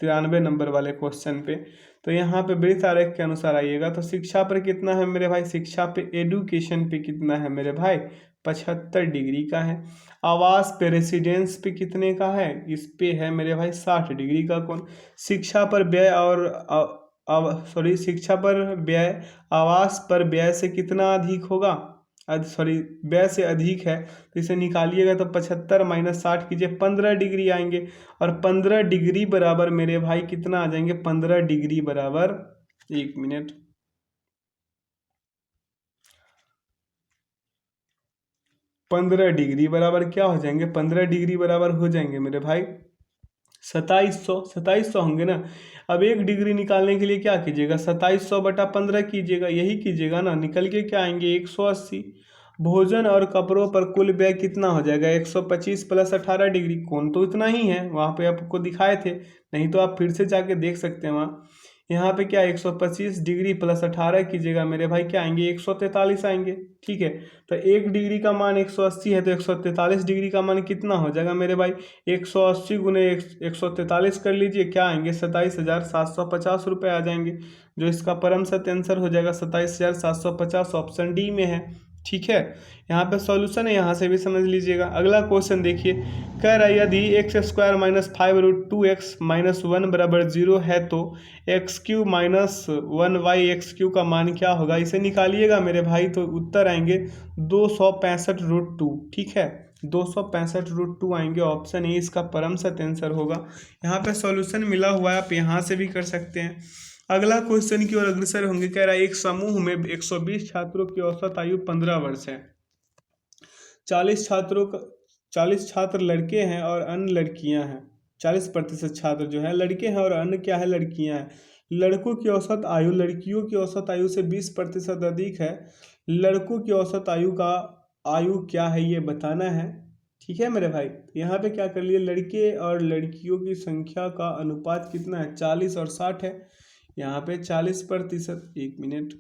93 नंबर वाले क्वेश्चन पे। तो यहाँ पे वृत्त आरेख के अनुसार आइएगा, तो शिक्षा पर कितना है मेरे भाई, शिक्षा पे एडुकेशन पे कितना है मेरे भाई, 75 डिग्री का है। आवास पे रेसिडेंस पे कितने का है, इस पे है मेरे भाई 60 डिग्री का कोण। शिक्षा पर व्यय और अब सॉरी शिक्षा पर व्यय आवास पर व्यय से कितना अधिक होगा, सॉरी व्यय से अधिक है, तो इसे निकालिएगा तो 75 माइनस 60 कीजिए 15 डिग्री आएंगे। और 15 डिग्री बराबर मेरे भाई कितना आ जाएंगे, 15 डिग्री बराबर, 1 मिनट, 15 डिग्री बराबर क्या हो जाएंगे, 15 डिग्री बराबर हो जाएंगे मेरे भाई 2700 होंगे ना। अब 1 डिग्री निकालने के लिए क्या कीजिएगा, 2700/15 कीजिएगा, यही कीजिएगा ना, निकल के क्या आएंगे 180। भोजन और कपड़ों पर कुल व्यय कितना हो जाएगा, 125 प्लस 18 डिग्री, कौन तो इतना ही है, वहाँ पे आपको दिखाए थे, नहीं तो आप फिर से जाके देख सकते हैं वहाँ। यहाँ पे क्या 125 डिग्री प्लस 18 कीजिएगा मेरे भाई, क्या आएंगे 143 आएंगे। ठीक है, तो 1 डिग्री का मान 180 है, तो 143 डिग्री का मान कितना हो जाएगा मेरे भाई, 180 गुने 143 कर लीजिए, क्या आएंगे 27,750 रुपये आ जाएंगे, जो इसका परम सत्य आंसर हो जाएगा 27,750, ऑप्शन डी में है। ठीक है, यहाँ पे सॉल्यूशन है, यहाँ से भी समझ लीजिएगा। अगला क्वेश्चन देखिए, कह रहा है यदि x² माइनस 5√2x माइनस 1 बराबर 0 है तो x³ माइनस 1y(x³ का मान क्या होगा, इसे निकालिएगा मेरे भाई, तो उत्तर आएंगे 265√2। ठीक है, 265√2 आएंगे, ऑप्शन ए इसका परम सत्य आंसर होगा। यहाँ पे सॉल्यूशन मिला हुआ है, आप यहाँ से भी कर सकते हैं। अगला क्वेश्चन की ओर अग्रसर होंगे, कह रहा है एक समूह में 120 छात्रों की औसत आयु 15 वर्ष है। 40 छात्र लड़के हैं और अन्य लड़कियां हैं। 40% छात्र जो है लड़के हैं और अन्य क्या है, लड़कियां हैं। लड़कों की औसत आयु लड़कियों की औसत आयु से 20% अधिक है। लड़कों की औसत आयु क्या है ये बताना है। ठीक है मेरे भाई, यहाँ पे क्या कर लिए, लड़के और लड़कियों की संख्या का अनुपात कितना है, 40 और 60 है। यहाँ पे 40%, 1 मिनट,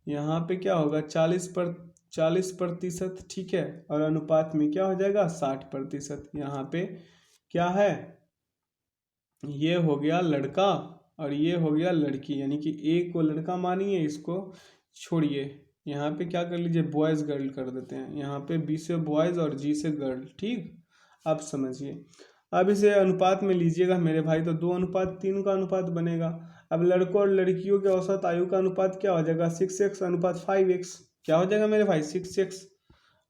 यहाँ पे क्या होगा 40%, ठीक है, और अनुपात में क्या हो जाएगा 60%। यहाँ पे क्या है, ये हो गया लड़का और ये हो गया लड़की, यानी कि ए को लड़का मानिए, इसको छोड़िए, यहाँ पे क्या कर लीजिए बॉयज़ गर्ल कर देते हैं, यहाँ पे बी से बॉयज़ और जी से गर्ल। ठीक, अब समझिए, अब इसे अनुपात में लीजिएगा मेरे भाई, तो 2:3 का अनुपात बनेगा। अब लड़कों और लड़कियों के औसत आयु का अनुपात क्या हो जाएगा, 6x/5x, क्या हो जाएगा मेरे भाई 6x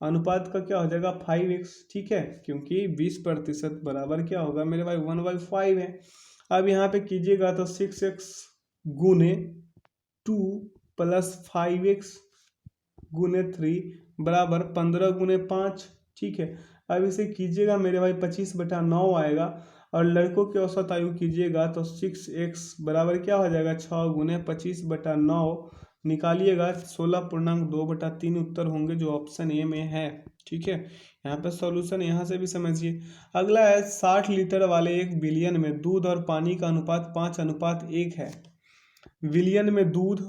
अनुपात का क्या हो जाएगा 5x। ठीक है, क्योंकि 20% बराबर क्या होगा मेरे भाई 1/5 है। अब यहाँ पे कीजिएगा तो 6x गुने 2 प्लस 5x गुने 3 बराबर 15 गुने 5। ठीक है, अब इसे कीजिएगा मेरे भाई 25/9 आएगा, और लड़कों की औसत आयु कीजिएगा तो 6x बराबर क्या हो जाएगा 6 गुने 25/9, निकालिएगा 16.2/3 उत्तर होंगे, जो ऑप्शन ए में है। ठीक है, यहाँ पे सॉल्यूशन यहाँ से भी समझिए। अगला है 60 लीटर वाले 1 बिलियन में दूध और पानी का अनुपात 5:1 है। विलियन में दूध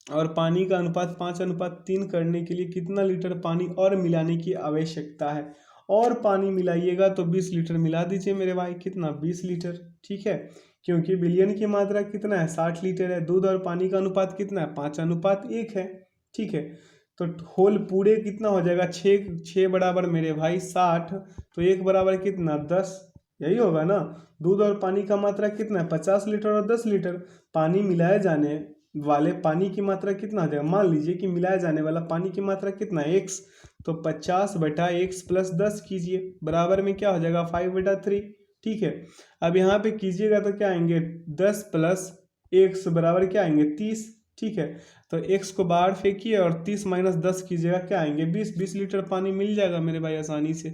और पानी का अनुपात 5:3 करने के लिए कितना लीटर पानी और मिलाने की आवश्यकता है, और पानी मिलाइएगा तो 20 लीटर मिला दीजिए मेरे भाई, कितना 20 लीटर। ठीक है, क्योंकि बिलियन की मात्रा कितना है 60 लीटर है, दूध और पानी का अनुपात कितना है 5:1 है। ठीक है, तो होल पूरे कितना हो जाएगा 6 बराबर मेरे भाई 60, तो 1 बराबर कितना 10, यही होगा ना। दूध और पानी का मात्रा कितना है 50 लीटर और 10 लीटर, पानी मिलाए जाने वाले पानी की मात्रा कितना आ जाएगा, मान लीजिए कि मिलाया जाने वाला पानी की मात्रा कितना है x, तो 50/x प्लस 10 कीजिए, बराबर में क्या हो जाएगा 5/3। ठीक है, अब यहाँ पे कीजिएगा तो क्या आएंगे 10 प्लस x बराबर क्या आएंगे 30। ठीक है, तो x को बाहर फेंकिए और 30 माइनस 10 कीजिएगा, क्या आएंगे 20 लीटर पानी मिल जाएगा मेरे भाई आसानी से।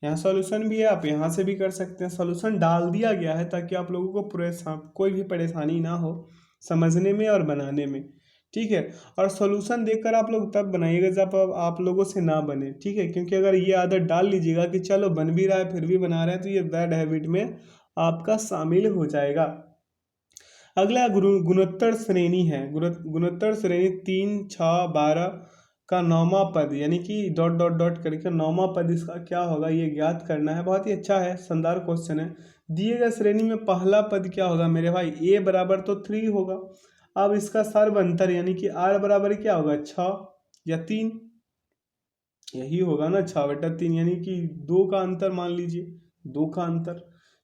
यहाँ सॉल्यूशन भी है, आप यहाँ से भी कर सकते हैं, सॉल्यूशन डाल दिया गया है ताकि आप लोगों को कोई भी परेशानी ना हो समझने में और बनाने में। ठीक है, और सॉल्यूशन देखकर आप लोग तब बनाइएगा जब आप लोगों से ना बने। ठीक है, क्योंकि अगर ये आदत डाल लीजिएगा कि चलो बन भी रहा है फिर भी बना रहे हैं, तो ये बैड हैबिट में आपका शामिल हो जाएगा। अगला गुणोत्तर श्रेणी है, गुणोत्तर श्रेणी 3, 6, 12 का 9वां पद, यानी कि डॉट डॉट डॉट करके 9वां पद इसका क्या होगा ये ज्ञात करना है। बहुत ही अच्छा है, शानदार क्वेश्चन है। दिए गए श्रेणी में पहला पद क्या होगा मेरे भाई, a बराबर तो 3 होगा। अब इसका सर्व अंतर यानी कि r बराबर क्या होगा 6 या 3, यही होगा ना 6/3, यानी कि 2 का अंतर मान लीजिए, 2 का अंतर।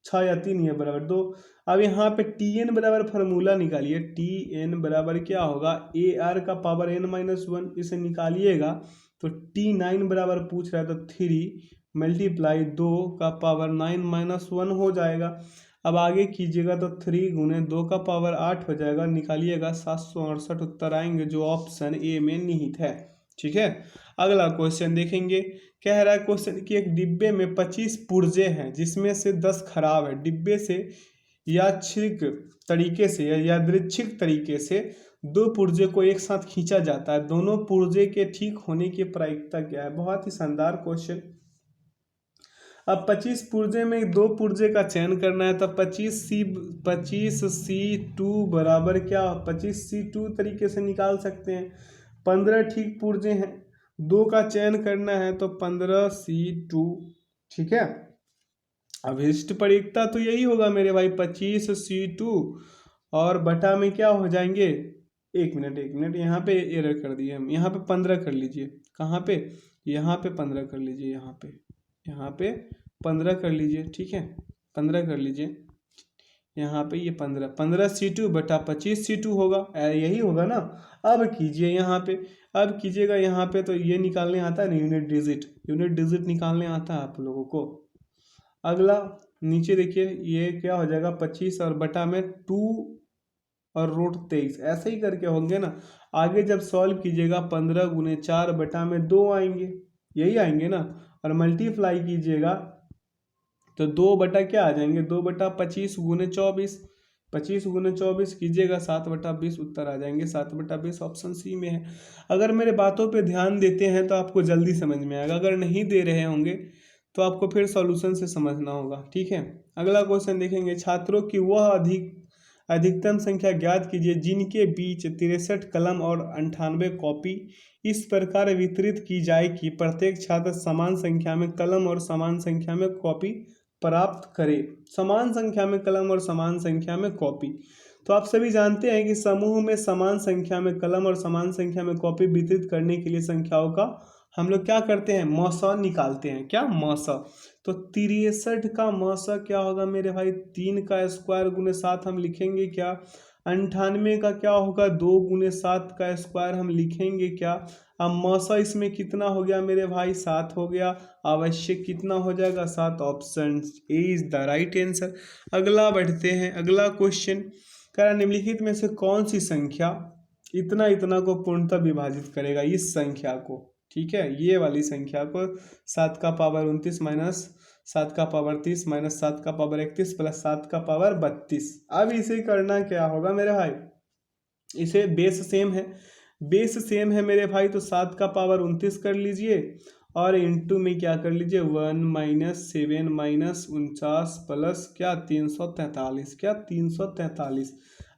6 या 3 ये बराबर 2। अब यहाँ पे Tn बराबर फार्मूला निकालिए, Tn बराबर क्या होगा, AR का पावर n-1, इसे निकालिएगा तो T9 बराबर पूछ रहा है तो 3 मल्टीप्लाई 2 का पावर 9-1 हो जाएगा। अब आगे कीजिएगा तो 3 गुने 2 का पावर 8 हो जाएगा, निकालिएगा 768 उत्तर आएंगे जो ऑप्शन ए में निहित है। ठीक है, अगला क्वेश्चन देखेंगे। कह रहा है क्वेश्चन कि एक डिब्बे में 25 पुर्जे हैं जिसमें से 10 खराब है। डिब्बे से यादृच्छिक तरीके से या यादृच्छिक तरीके से 2 पुर्जे को एक साथ खींचा जाता है, दोनों पुर्जे के ठीक होने की प्रायिकता क्या है। बहुत ही शानदार क्वेश्चन। अब 25 पुर्जे में 2 पुर्जे का चयन करना है तो 25C2 बराबर क्या, 25C2 तरीके से निकाल सकते हैं। 15 ठीक पुर्जे हैं, 2 का चयन करना है तो 15C2। ठीक है, अब इष्ट प्रायिकता तो यही होगा मेरे भाई, 25C2 और बटा में क्या हो जाएंगे, एक मिनट यहाँ पे एरर कर दिए हम, यहाँ पे 15 कर लीजिए। कहाँ पे, यहाँ पे 15 कर लीजिए, यहाँ पे 15 कर लीजिए। ठीक है, 15 कर लीजिए, यहाँ पे ये 15C2 बटा 25C2 होगा, यही होगा ना। अब कीजिए यहाँ पे, अब कीजिएगा यहाँ पे तो ये निकालने आता है ना, यूनिट डिजिट निकालने आता है आप लोगों को। अगला नीचे देखिए ये क्या हो जाएगा, 25 और बटा में 2 और रूट 23, ऐसे ही करके होंगे ना। आगे जब सॉल्व कीजिएगा 15 गुने 4 बटा में 2 आएंगे, यही आएंगे ना। और मल्टीप्लाई कीजिएगा तो 2 बटा क्या आ जाएंगे, 2 बटा 25 गुने 24, 25 गुने 24 कीजिएगा 7 बटा 20 उत्तर आ जाएंगे। 7 बटा 20 ऑप्शन सी में है। अगर मेरे बातों पे ध्यान देते हैं तो आपको जल्दी समझ में आएगा, अगर नहीं दे रहे होंगे तो आपको फिर सॉल्यूशन से समझना होगा। ठीक है, अगला क्वेश्चन देखेंगे। छात्रों की वह अधिकतम संख्या ज्ञात कीजिए जिनके बीच 63 कलम और 98 कॉपी इस प्रकार वितरित की जाए कि प्रत्येक छात्र समान संख्या में कलम और समान संख्या में कॉपी प्राप्त करे। समान संख्या में कलम और समान संख्या में कॉपी, तो आप सभी जानते हैं कि समूह में समान संख्या में कलम और समान संख्या में कॉपी वितरित करने के लिए संख्याओं का हम लोग क्या करते हैं, मौसा निकालते हैं। क्या मौसा, तो 63 का मौसा क्या होगा मेरे भाई, 3 का स्क्वायर गुने 7 हम लिखेंगे क्या। 98 का क्या होगा, 2 गुने 7 का स्क्वायर हम लिखेंगे क्या। अब मौसा इसमें कितना हो गया मेरे भाई, 7 हो गया। आवश्यक कितना हो जाएगा, 7। Option A is the right answer. अगला बढ़ते हैं, अगला क्वेश्चन कह रहा निम्नलिखित में से कौन सी संख्या इतना इतना को पूर्णतः विभाजित करेगा, इस संख्या को। ठीक है, ये वाली संख्या को 7 का पावर 29 माइनस 7 का पावर 30 माइनस 7 का पावर 31 प्लस 7 का पावर 32। अब इसे करना क्या होगा मेरे भाई, इसे बेस सेम है मेरे भाई, तो 7 का पावर 29 कर लीजिए और इंटू में क्या कर लीजिए 1 माइनस 7 माइनस 49 प्लस क्या 343, क्या 343।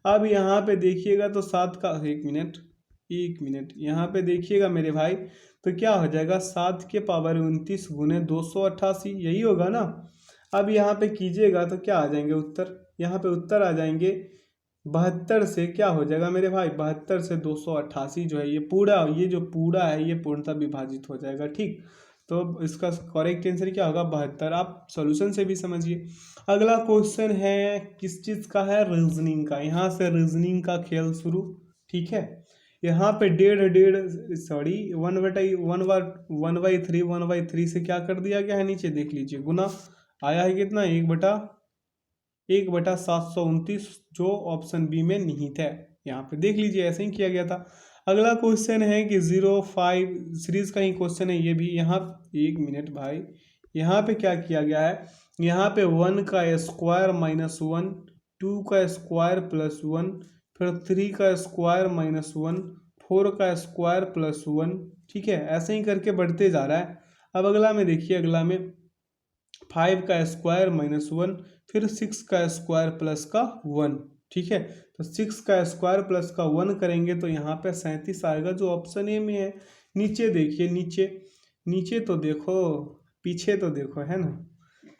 अब यहाँ पे देखिएगा तो 7 का, एक मिनट यहाँ पे देखिएगा मेरे भाई, तो क्या हो जाएगा 7 के पावर 29 गुने 288, यही होगा ना। अब यहाँ पे कीजिएगा तो क्या आ जाएंगे उत्तर, यहाँ पे उत्तर आ जाएंगे 72 से क्या हो जाएगा मेरे भाई, 72 से 288 जो है ये जो पूरा है ये पूर्णतः विभाजित हो जाएगा। ठीक, तो इसका करेक्ट आंसर क्या होगा 72। आप सॉल्यूशन से भी समझिए। अगला क्वेश्चन है किस चीज़ का है, रीजनिंग का। यहाँ से रीजनिंग का खेल शुरू। ठीक है, यहाँ पे 1/3 से क्या कर दिया गया है, नीचे देख लीजिए गुना आया है कितना, 1/729 जो ऑप्शन बी में निहित है। यहाँ पे देख लीजिए ऐसे ही किया गया था। अगला क्वेश्चन है कि 05 सीरीज का ही क्वेश्चन है ये भी। यहाँ एक मिनट भाई, यहाँ पे क्या किया गया है, यहाँ पे 1 का स्क्वायर माइनस 1, 2 का स्क्वायर प्लस 1, फिर 3 का स्क्वायर माइनस 1, 4 का स्क्वायर प्लस 1। ठीक है, ऐसे ही करके बढ़ते जा रहा है। अब अगला में देखिए, अगला में 5 का स्क्वायर माइनस 1, फिर 6 का स्क्वायर प्लस का 1। ठीक है, तो 6 का स्क्वायर प्लस का 1 करेंगे तो यहाँ पे 37 आएगा जो ऑप्शन ए में है। नीचे देखिए, नीचे तो देखो, पीछे तो देखो, है ना।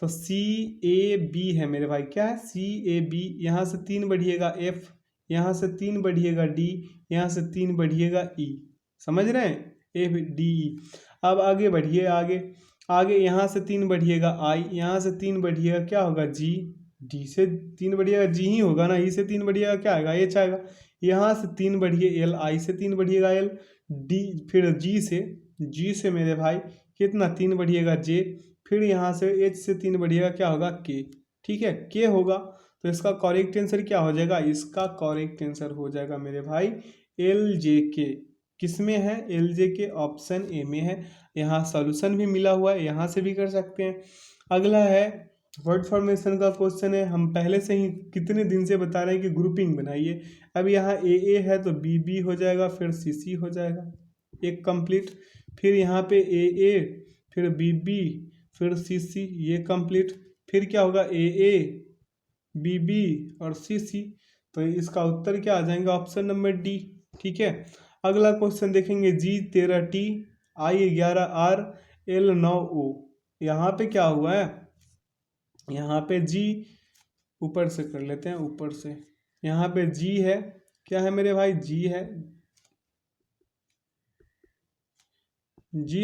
तो CAB है मेरे भाई, क्या है CAB। यहाँ से 3 बढ़िएगा F, यहाँ से 3 बढ़िएगा D, यहाँ से 3 बढ़िएगा E। समझ रहे हैं, FDE। अब आगे बढ़िए, आगे यहाँ से 3 बढ़िएगा I, यहाँ से 3 बढ़िएगा क्या होगा G, डी से 3 बढ़िएगा जी ही होगा ना, ई से 3 बढ़िएगा क्या आएगा, एच आएगा। यहाँ से 3 बढ़िए एल, आई से 3 बढ़िएगा एल, डी फिर जी से मेरे भाई कितना 3 बढ़िएगा जे, फिर यहाँ से एच से 3 बढ़िएगा क्या होगा के। ठीक है, के होगा तो इसका करेक्ट आंसर क्या हो जाएगा, इसका करेक्ट आंसर हो जाएगा मेरे भाई एल जे के। किस में है, एल जे के ऑप्शन ए में है। यहाँ सॉल्यूशन भी मिला हुआ है, यहाँ से भी कर सकते हैं। अगला है वर्ड फॉर्मेशन का क्वेश्चन है। हम पहले से ही कितने दिन से बता रहे हैं कि ग्रुपिंग बनाइए। अब यहाँ ए है तो बी हो जाएगा, फिर सी हो जाएगा एक कंप्लीट, फिर यहाँ पे ए फिर बी फिर सी ये कंप्लीट, फिर क्या होगा ए बी और सी। तो इसका उत्तर क्या आ जाएगा, ऑप्शन नंबर डी। ठीक है, अगला क्वेश्चन देखेंगे G13T I11R L9O। यहाँ पे क्या हुआ है, यहाँ पे जी ऊपर से कर लेते हैं, ऊपर से यहाँ पे जी है, क्या है मेरे भाई, जी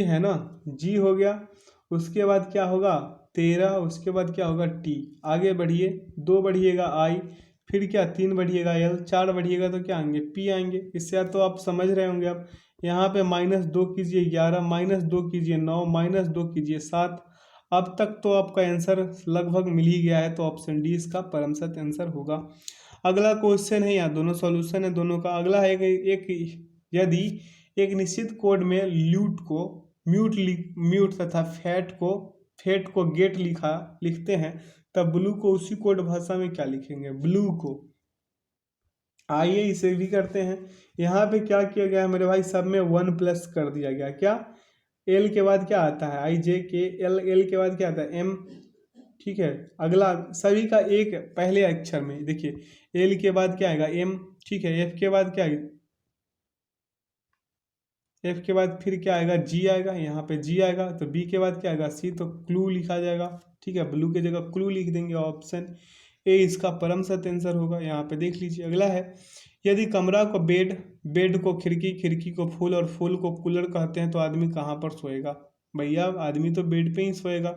है ना, जी हो गया। उसके बाद क्या होगा 13, उसके बाद क्या होगा टी, आगे बढ़िए 2 बढ़िएगा आई, फिर क्या 3 बढ़िएगा एल, 4 बढ़िएगा तो क्या आएंगे पी आएंगे। इससे या तो आप समझ रहे होंगे। अब यहाँ पे -2 कीजिए 11, -2 कीजिए 9, -2 कीजिए 7। अब तक तो आपका आंसर लगभग मिल ही गया है, तो ऑप्शन डी इसका परम सत्य आंसर होगा। अगला क्वेश्चन है, यहाँ दोनों सॉल्यूशन है दोनों का। अगला है यदि एक निश्चित कोड में म्यूट तथा फेट को गेट लिखते हैं, तब ब्लू को उसी कोड भाषा में क्या लिखेंगे, ब्लू को। आइए इसे भी करते हैं। यहाँ पे क्या किया गया है मेरे भाई, सब में 1+ कर दिया गया। क्या, एल के बाद क्या आता है IJK, एल के बाद क्या आता है एम। ठीक है, अगला सभी का एक पहले अक्षर में देखिए, एल के बाद क्या आएगा एम। ठीक है, एफ के बाद क्या आएगा, एफ के बाद फिर क्या आएगा जी आएगा, यहाँ पे जी आएगा। तो बी के बाद क्या आएगा सी, तो क्लू लिखा जाएगा। ठीक है, ब्लू की जगह क्लू लिख देंगे, ऑप्शन ए इसका परम सत्य आंसर होगा। यहाँ पे देख लीजिए, अगला है यदि कमरा को बेड को खिड़की को फूल और फूल को कूलर कहते हैं, तो आदमी कहाँ पर सोएगा। भैया आदमी तो बेड पे ही सोएगा,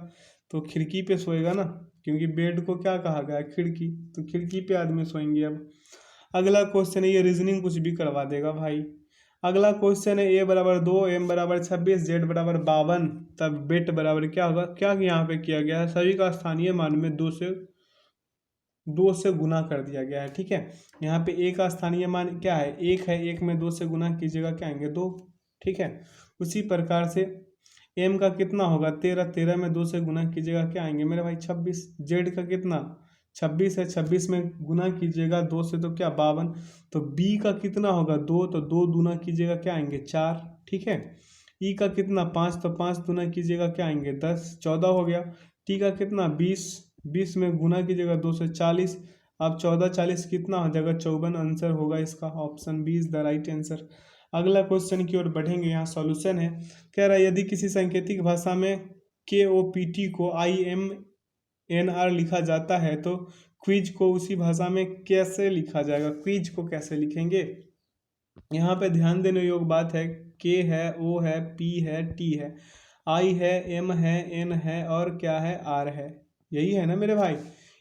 तो खिड़की पे सोएगा ना, क्योंकि बेड को क्या कहा गया है खिड़की, तो खिड़की पे आदमी सोएंगे। अब अगला क्वेश्चन है, ये रीजनिंग कुछ भी करवा देगा भाई। अगला क्वेश्चन है A = 2, M = 26, Z = 52, तब बेट बराबर क्या होगा। क्या यहाँ पे किया गया है, सभी का स्थानीय मान में 2 से गुना कर दिया गया है। ठीक है, यहाँ पे ए का स्थानीय मान क्या है 1 है, 1 में 2 से गुना कीजिएगा क्या आएंगे 2। ठीक है, उसी प्रकार से एम का कितना होगा 13, 13 में 2 से गुना कीजिएगा क्या आएंगे मेरे भाई 26। जेड का कितना 26 है, 26 में गुना कीजिएगा 2 से तो क्या 52। तो बी का कितना होगा 2, तो 2 दूना कीजिएगा क्या आएंगे 4। ठीक है, ई का कितना 5, तो 5 दूना कीजिएगा क्या आएंगे 10, 14 हो गया। टी का कितना 20, 20 में गुना कीजिएगा 2 से 40। अब 14 40 कितना हो जाएगा 54, आंसर होगा इसका option B is the right answer. अगला क्वेश्चन की ओर बढ़ेंगे, यहाँ सॉल्यूशन है। कह रहा है यदि किसी सांकेतिक भाषा में KOPT को IMNR लिखा जाता है, तो क्विज को उसी भाषा में कैसे लिखा जाएगा, क्विज को कैसे लिखेंगे। यहाँ पे ध्यान देने योग्य बात है, के है, ओ है, पी है, टी है, आई है, एम है, एन है और क्या है आर है। यही है ना मेरे भाई।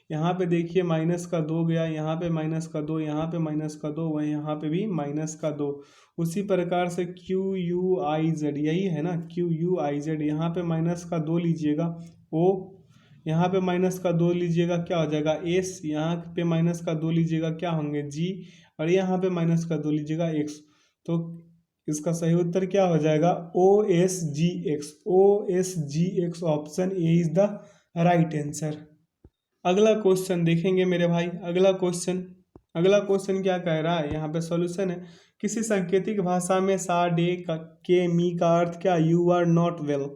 यहाँ पे देखिए -2 गया, यहाँ पे -2, यहाँ पे -2, वह यहाँ पे भी -2। उसी प्रकार से QUIZ, यही है ना QUIZ, यहाँ पे -2 लीजिएगा ओ, यहाँ पे -2 लीजिएगा क्या हो जाएगा एस, यहाँ पे -2 लीजिएगा क्या होंगे जी, और यहाँ पे -2 लीजिएगा एक्स। तो इसका सही उत्तर क्या हो जाएगा OSGX option A is the right answer. अगला क्वेश्चन देखेंगे मेरे भाई। अगला क्वेश्चन क्या कह रहा है, यहाँ पे सॉल्यूशन है। किसी सांकेतिक भाषा में सा डे के मी का अर्थ क्या, यू आर नॉट वेल,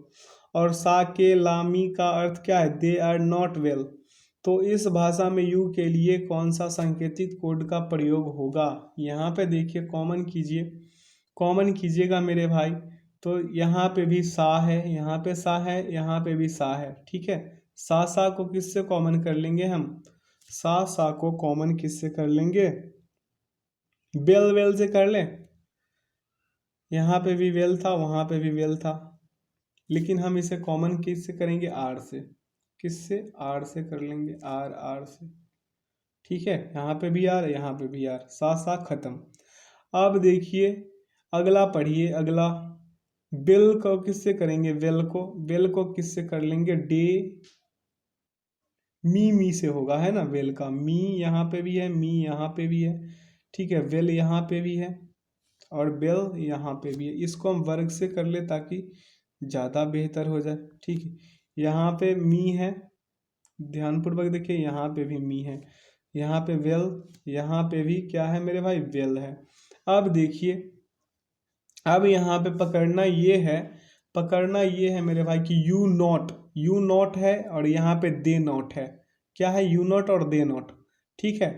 और सा के लामी का अर्थ क्या है, दे आर नॉट वेल। तो इस भाषा में यू के लिए कौन सा सांकेतिक कोड का प्रयोग होगा। यहाँ पे देखिए कॉमन कीजिएगा मेरे भाई। तो यहाँ पे भी सा है, यहाँ पे सा है, यहाँ पे भी सा है। ठीक है, सा को किससे कॉमन कर लेंगे हम, सा को कॉमन किससे कर लेंगे, वेल से कर लें। यहाँ पे भी वेल था, वहाँ पे भी वेल था, लेकिन हम इसे कॉमन किससे करेंगे आर से। किससे, आर से कर लेंगे, आर आर से, ठीक है। यहाँ पे भी आर, यहाँ पे भी आर, साथ साथ खत्म। अब देखिए अगला पढ़िए, अगला बिल को किससे करेंगे, वेल को किससे कर लेंगे, डे, मी से होगा, है ना, वेल का मी यहाँ पे भी है, मी यहाँ पे भी है, ठीक है, वेल यहाँ पे भी है और बेल यहाँ पे भी है। इसको हम वर्ग से कर ले ताकि ज़्यादा बेहतर हो जाए, ठीक है। यहाँ पे मी है, ध्यानपूर्वक देखिए, यहाँ पे भी मी है, यहाँ पे वेल, यहाँ पे भी क्या है मेरे भाई, वेल है। अब देखिए, अब यहाँ पे पकड़ना ये है मेरे भाई कि यू नॉट है और यहाँ पे दे नॉट है। क्या है, यू नॉट और दे नॉट, ठीक है।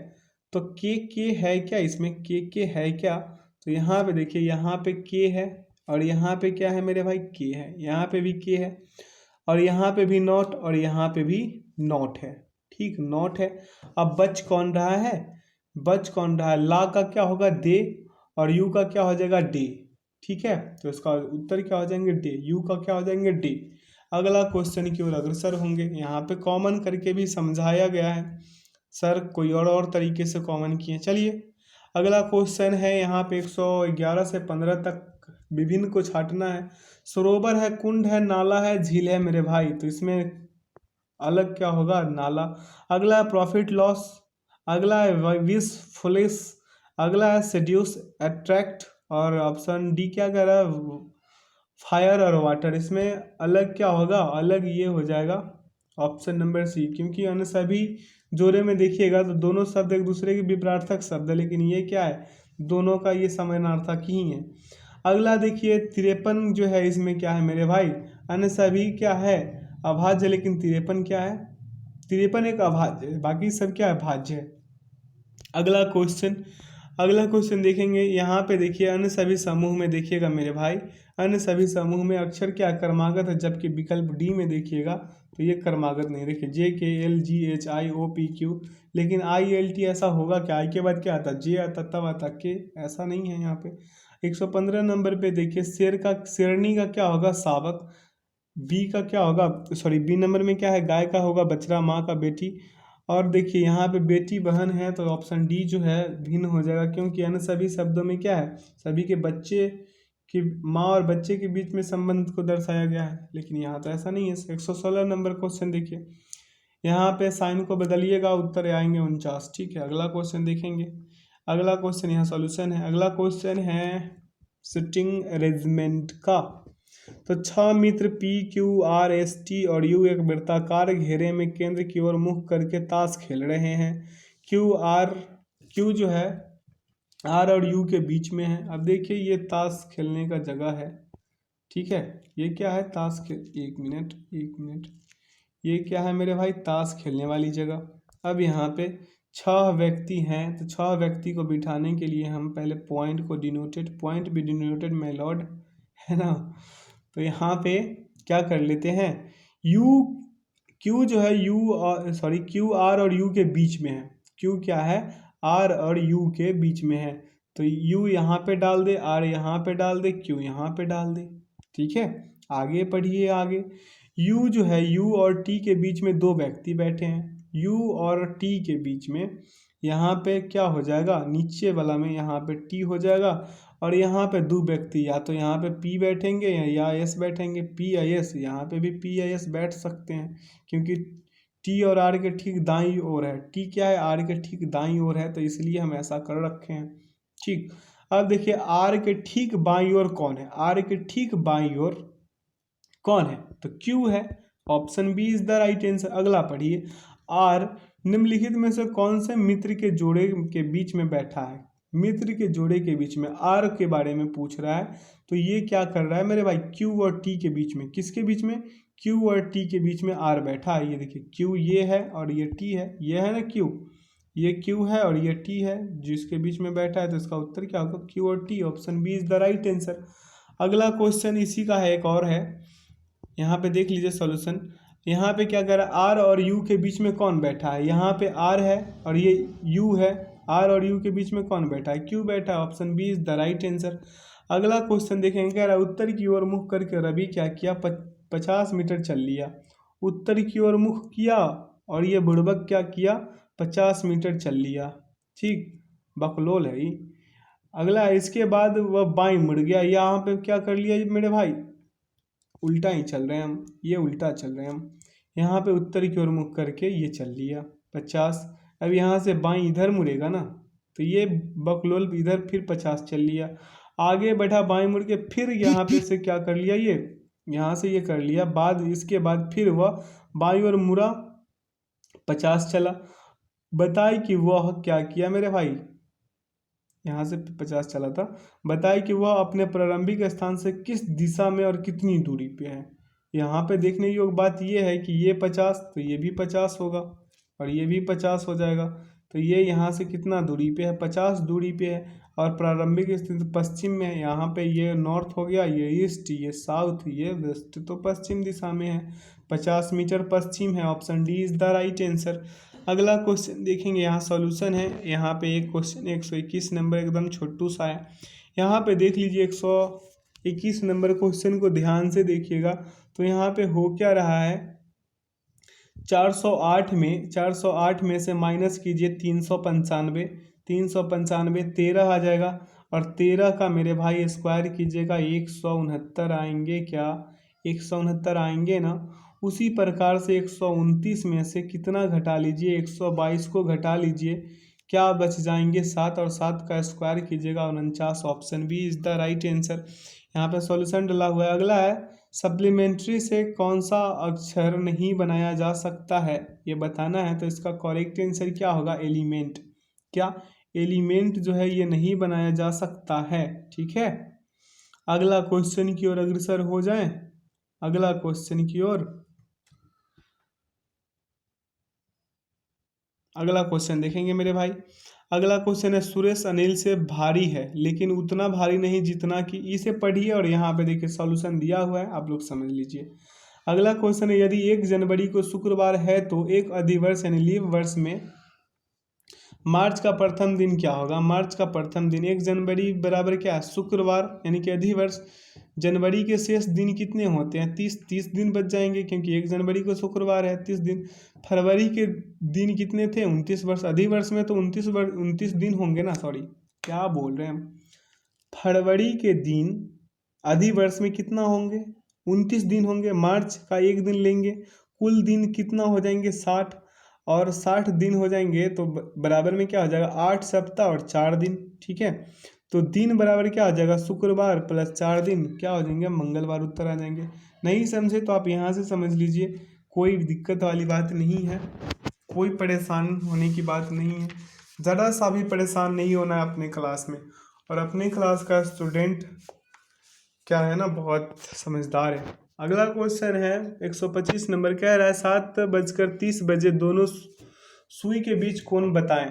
तो के है क्या इसमें, के है क्या, तो यहाँ पे देखिए, यहाँ पे के है और यहाँ पे क्या है मेरे भाई, के है, यहाँ पे भी के है और यहाँ पे भी नॉट और यहाँ पे भी नॉट है, ठीक, नॉट है। अब बच कौन रहा है, ला का क्या होगा, दे, और यू का क्या हो जाएगा, डे, ठीक है। तो इसका उत्तर क्या हो जाएंगे, डे, यू का क्या हो जाएंगे, डे। अगला क्वेश्चन की ओर अग्रसर होंगे। यहाँ पे कॉमन करके भी समझाया गया है, सर कोई और तरीके से कॉमन किए। चलिए अगला क्वेश्चन है, यहाँ पे 111 से 15 तक विभिन्न को छाटना है। सरोवर है, कुंड है, नाला है, झील है मेरे भाई, तो इसमें अलग क्या होगा, नाला। अगला है प्रॉफिट लॉस, अगला है विश फुलिश, अगला है सेड्यूस अट्रैक्ट, और ऑप्शन डी क्या कह रहा है, फायर और वाटर। इसमें अलग क्या होगा, अलग ये हो जाएगा ऑप्शन नंबर सी, क्योंकि अन्य सभी जोड़े में देखिएगा तो दोनों शब्द एक दूसरे के विपरीतार्थक शब्द है, लेकिन ये क्या है, दोनों का ये समानार्थक ही है। अगला देखिए 53 जो है, इसमें क्या है मेरे भाई, अन्य सभी क्या है, अभाज्य, लेकिन 53 क्या है, 53 एक अभाज्य है, बाकी सब क्या है, भाज्य है। अगला क्वेश्चन देखेंगे, यहाँ पे देखिए अन्य सभी समूह में देखिएगा मेरे भाई, अन्य सभी समूह में अक्षर क्या क्रमागत है, जबकि विकल्प डी में देखिएगा तो ये क्रमागत नहीं। देखिए J K L G H I O P Q, लेकिन आई एल टी ऐसा होगा क्या, आई के बाद क्या आता, जे आता तब आता के, ऐसा नहीं है यहाँ पे। 115 नंबर पे देखिए, शेरनी का क्या होगा, शावक। बी का क्या होगा, सॉरी बी नंबर में क्या है, गाय का होगा बछड़ा, माँ का बेटी। और देखिए यहाँ पे बेटी बहन है, तो ऑप्शन डी जो है भिन्न हो जाएगा, क्योंकि अन्य सभी शब्दों में क्या है, सभी के बच्चे की माँ और बच्चे के बीच में संबंध को दर्शाया गया है, लेकिन यहाँ तो ऐसा नहीं है। 116 नंबर क्वेश्चन देखिए, यहाँ पे साइन को बदलिएगा, उत्तर आएंगे 49, ठीक है। अगला क्वेश्चन देखेंगे, अगला क्वेश्चन यहाँ सॉल्यूशन है। अगला क्वेश्चन है सिटिंग अरेंजमेंट का। तो 6 मित्र P Q R S T और यू एक वृत्ताकार घेरे में केंद्र की ओर मुख करके ताश खेल रहे हैं। क्यू जो है आर और यू के बीच में है। अब देखिए ये ताश खेलने का जगह है, ठीक है, ये क्या है, ताश खेल, एक मिनट, ये क्या है मेरे भाई, ताश खेलने वाली जगह। अब यहाँ पे 6 व्यक्ति हैं, तो 6 व्यक्ति को बिठाने के लिए हम पहले पॉइंट भी डिनोटेड माय लॉर्ड, है ना। तो यहाँ पे क्या कर लेते हैं, क्यू जो है क्यू आर और यू के बीच में है, क्यू क्या है, आर और यू के बीच में है, तो यू यहाँ पे डाल दे, आर यहाँ पे डाल दे, क्यू यहाँ पे डाल दे, ठीक है। आगे पढ़िए, आगे यू जो है, यू और टी के बीच में 2 व्यक्ति बैठे हैं, यू और टी के बीच में यहाँ पे क्या हो जाएगा, नीचे वाला में यहाँ पे टी हो जाएगा, और यहाँ पे 2 व्यक्ति, या तो यहाँ पे पी बैठेंगे या एस बैठेंगे, पी आई एस, यहाँ पे भी पी आई एस बैठ सकते हैं, क्योंकि टी और आर के ठीक दाईं ओर है, टी क्या है, आर के ठीक दाईं ओर है, तो इसलिए हम ऐसा कर रखे हैं, ठीक। अब देखिए आर के ठीक बाईं ओर कौन है, आर के ठीक बाईं ओर कौन है, तो क्यू है, option B is the right answer. अगला पढ़िए, आर निम्नलिखित में से कौन से मित्र के जोड़े के बीच में बैठा है, मित्र के जोड़े के बीच में आर के बारे में पूछ रहा है, तो ये क्या कर रहा है मेरे भाई, क्यू और टी के बीच में, किसके बीच में, क्यू और टी के बीच में आर बैठा है। ये देखिए क्यू ये है और ये टी है, ये है ना क्यू, ये क्यू है और ये टी है, जिसके बीच में बैठा है, तो इसका उत्तर क्या होगा, क्यू और T, option B is the right answer. अगला क्वेश्चन इसी का है, एक और है, यहाँ पे देख लीजिए सॉल्यूशन। यहाँ पे क्या कर रहा है, आर और यू के बीच में कौन बैठा है, यहाँ पे आर है और ये यू है, आर और यू के बीच में कौन बैठा है, क्यू बैठा है, option B is the right answer. अगला क्वेश्चन देखेंगे, कह रहा है उत्तर की ओर मुख करके रवि क्या किया, 50 मीटर चल लिया उत्तर की ओर मुख किया और ये बुड़बक क्या किया, 50 मीटर चल लिया। ठीक, बकलोल है ये। अगला है, इसके बाद वह बाईं मुड़ गया, यहाँ पे क्या कर लिया ये मेरे भाई, उल्टा ही चल रहे हैं हम, ये उल्टा चल रहे हैं हम। यहाँ पे उत्तर की ओर मुख करके ये चल लिया 50। अब यहाँ से बाईं इधर मुड़ेगा ना, तो ये बकलोल इधर फिर 50 चल लिया। आगे बढ़ा बाईं मुड़ के, फिर यहाँ पे से क्या कर लिया ये, यहाँ से ये कर लिया। बाद इसके बाद फिर वह बाईं ओर मुड़ा, 50 चला। बताए कि वह क्या किया मेरे भाई, यहाँ से 50 चला था। बताए कि वह अपने प्रारंभिक स्थान से किस दिशा में और कितनी दूरी पे है। यहाँ पे देखने योग्य बात यह है कि ये 50 तो ये भी 50 होगा और ये भी 50 हो जाएगा। तो ये यहाँ से कितना दूरी पे है, 50 दूरी पे है। और प्रारंभिक स्थिति पश्चिम में है, यहाँ पे ये नॉर्थ हो गया, ये ईस्ट, ये साउथ, ये वेस्ट, तो पश्चिम दिशा में है। 50 मीटर पश्चिम है। Option D is the right answer. अगला क्वेश्चन देखेंगे, यहाँ सॉल्यूशन है। यहाँ पे एक क्वेश्चन 121 नंबर एकदम छोटू सा है। यहाँ पे देख लीजिए 121 नंबर क्वेश्चन को ध्यान से देखिएगा। तो यहाँ पे हो क्या रहा है, 408 में से माइनस कीजिए 395, 395 13 आ जाएगा। और 13 का मेरे भाई स्क्वायर कीजिएगा, 169 आएंगे क्या, 169 आएंगे ना। उसी प्रकार से 129 में से कितना घटा लीजिए, 122 को घटा लीजिए, क्या बच जाएंगे 7, और 7 का स्क्वायर कीजिएगा 49। Option B is the right answer. यहाँ पे सॉल्यूशन डला हुआ है। अगला है, सप्लीमेंट्री से कौन सा अक्षर नहीं बनाया जा सकता है, ये बताना है। तो इसका करेक्ट आंसर क्या होगा, एलिमेंट। क्या, एलिमेंट जो है ये नहीं बनाया जा सकता है। ठीक है, अगला क्वेश्चन की ओर अग्रसर हो जाएं। अगला क्वेश्चन की ओर, अगला क्वेश्चन देखेंगे मेरे भाई। अगला क्वेश्चन है, सुरेश अनिल से भारी है लेकिन उतना भारी नहीं जितना कि, इसे पढ़िए और यहाँ पे देखिए सॉल्यूशन दिया हुआ है, आप लोग समझ लीजिए। अगला क्वेश्चन है, यदि 1 जनवरी को शुक्रवार है तो एक अधिवर्ष यानी लीप वर्ष में मार्च का प्रथम दिन क्या होगा। मार्च का प्रथम दिन, 1 जनवरी बराबर क्या है, शुक्रवार, यानी कि अधिवर्ष। जनवरी के शेष दिन कितने होते हैं, 30 दिन बच जाएंगे क्योंकि 1 जनवरी को शुक्रवार है, 30 दिन। फरवरी के दिन कितने थे, 29 वर्ष। अधिवर्ष में तो 29 दिन होंगे ना, सॉरी क्या बोल रहे हैं हम। फरवरी के दिन अधिवर्ष में कितना होंगे, 29 दिन होंगे। मार्च का एक दिन लेंगे, कुल दिन कितना हो जाएंगे, 60, और 60 दिन हो जाएंगे तो बराबर में क्या हो जाएगा, 8 सप्ताह और 4 दिन। ठीक है, तो दिन बराबर क्या हो जाएगा, शुक्रवार प्लस 4 दिन क्या हो जाएंगे, मंगलवार। उत्तर आ जाएंगे। नहीं समझे तो आप यहाँ से समझ लीजिए, कोई दिक्कत वाली बात नहीं है, कोई परेशान होने की बात नहीं है। ज़रा सा भी परेशान नहीं होना है अपने क्लास में। और अपने क्लास का स्टूडेंट क्या है ना, बहुत समझदार है। अगला क्वेश्चन है 125 नंबर, कह रहा है 7:30 दोनों सुई के बीच कोण बताएं।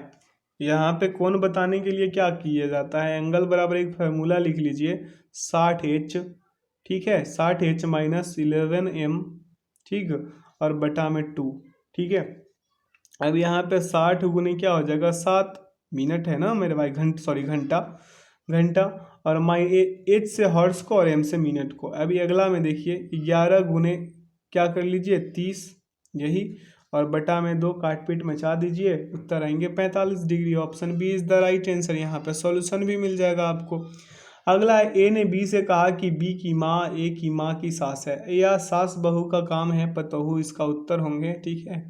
यहाँ पे कोण बताने के लिए क्या किया जाता है, एंगल बराबर एक फार्मूला लिख लीजिए, 60H। ठीक है, 60H माइनस 11M। ठीक, और बटा में 2। ठीक है, अब यहाँ पे 60 गुने क्या हो जाएगा, 7 मिनट है ना मेरे भाई, घंटा, घंटा। और H से हॉर्स को और M से मिनट को। अभी अगला में देखिए, 11 गुने क्या कर लीजिए, 30, यही, और बटा में 2, काट पीट मचा दीजिए, उत्तर आएंगे 45 degree. Option B is the right answer. यहाँ पे सॉल्यूशन भी मिल जाएगा आपको। अगला है, ए ने बी से कहा कि बी की माँ ए की माँ की सास है, या सास बहू का काम है पतोहू, इसका उत्तर होंगे। ठीक है,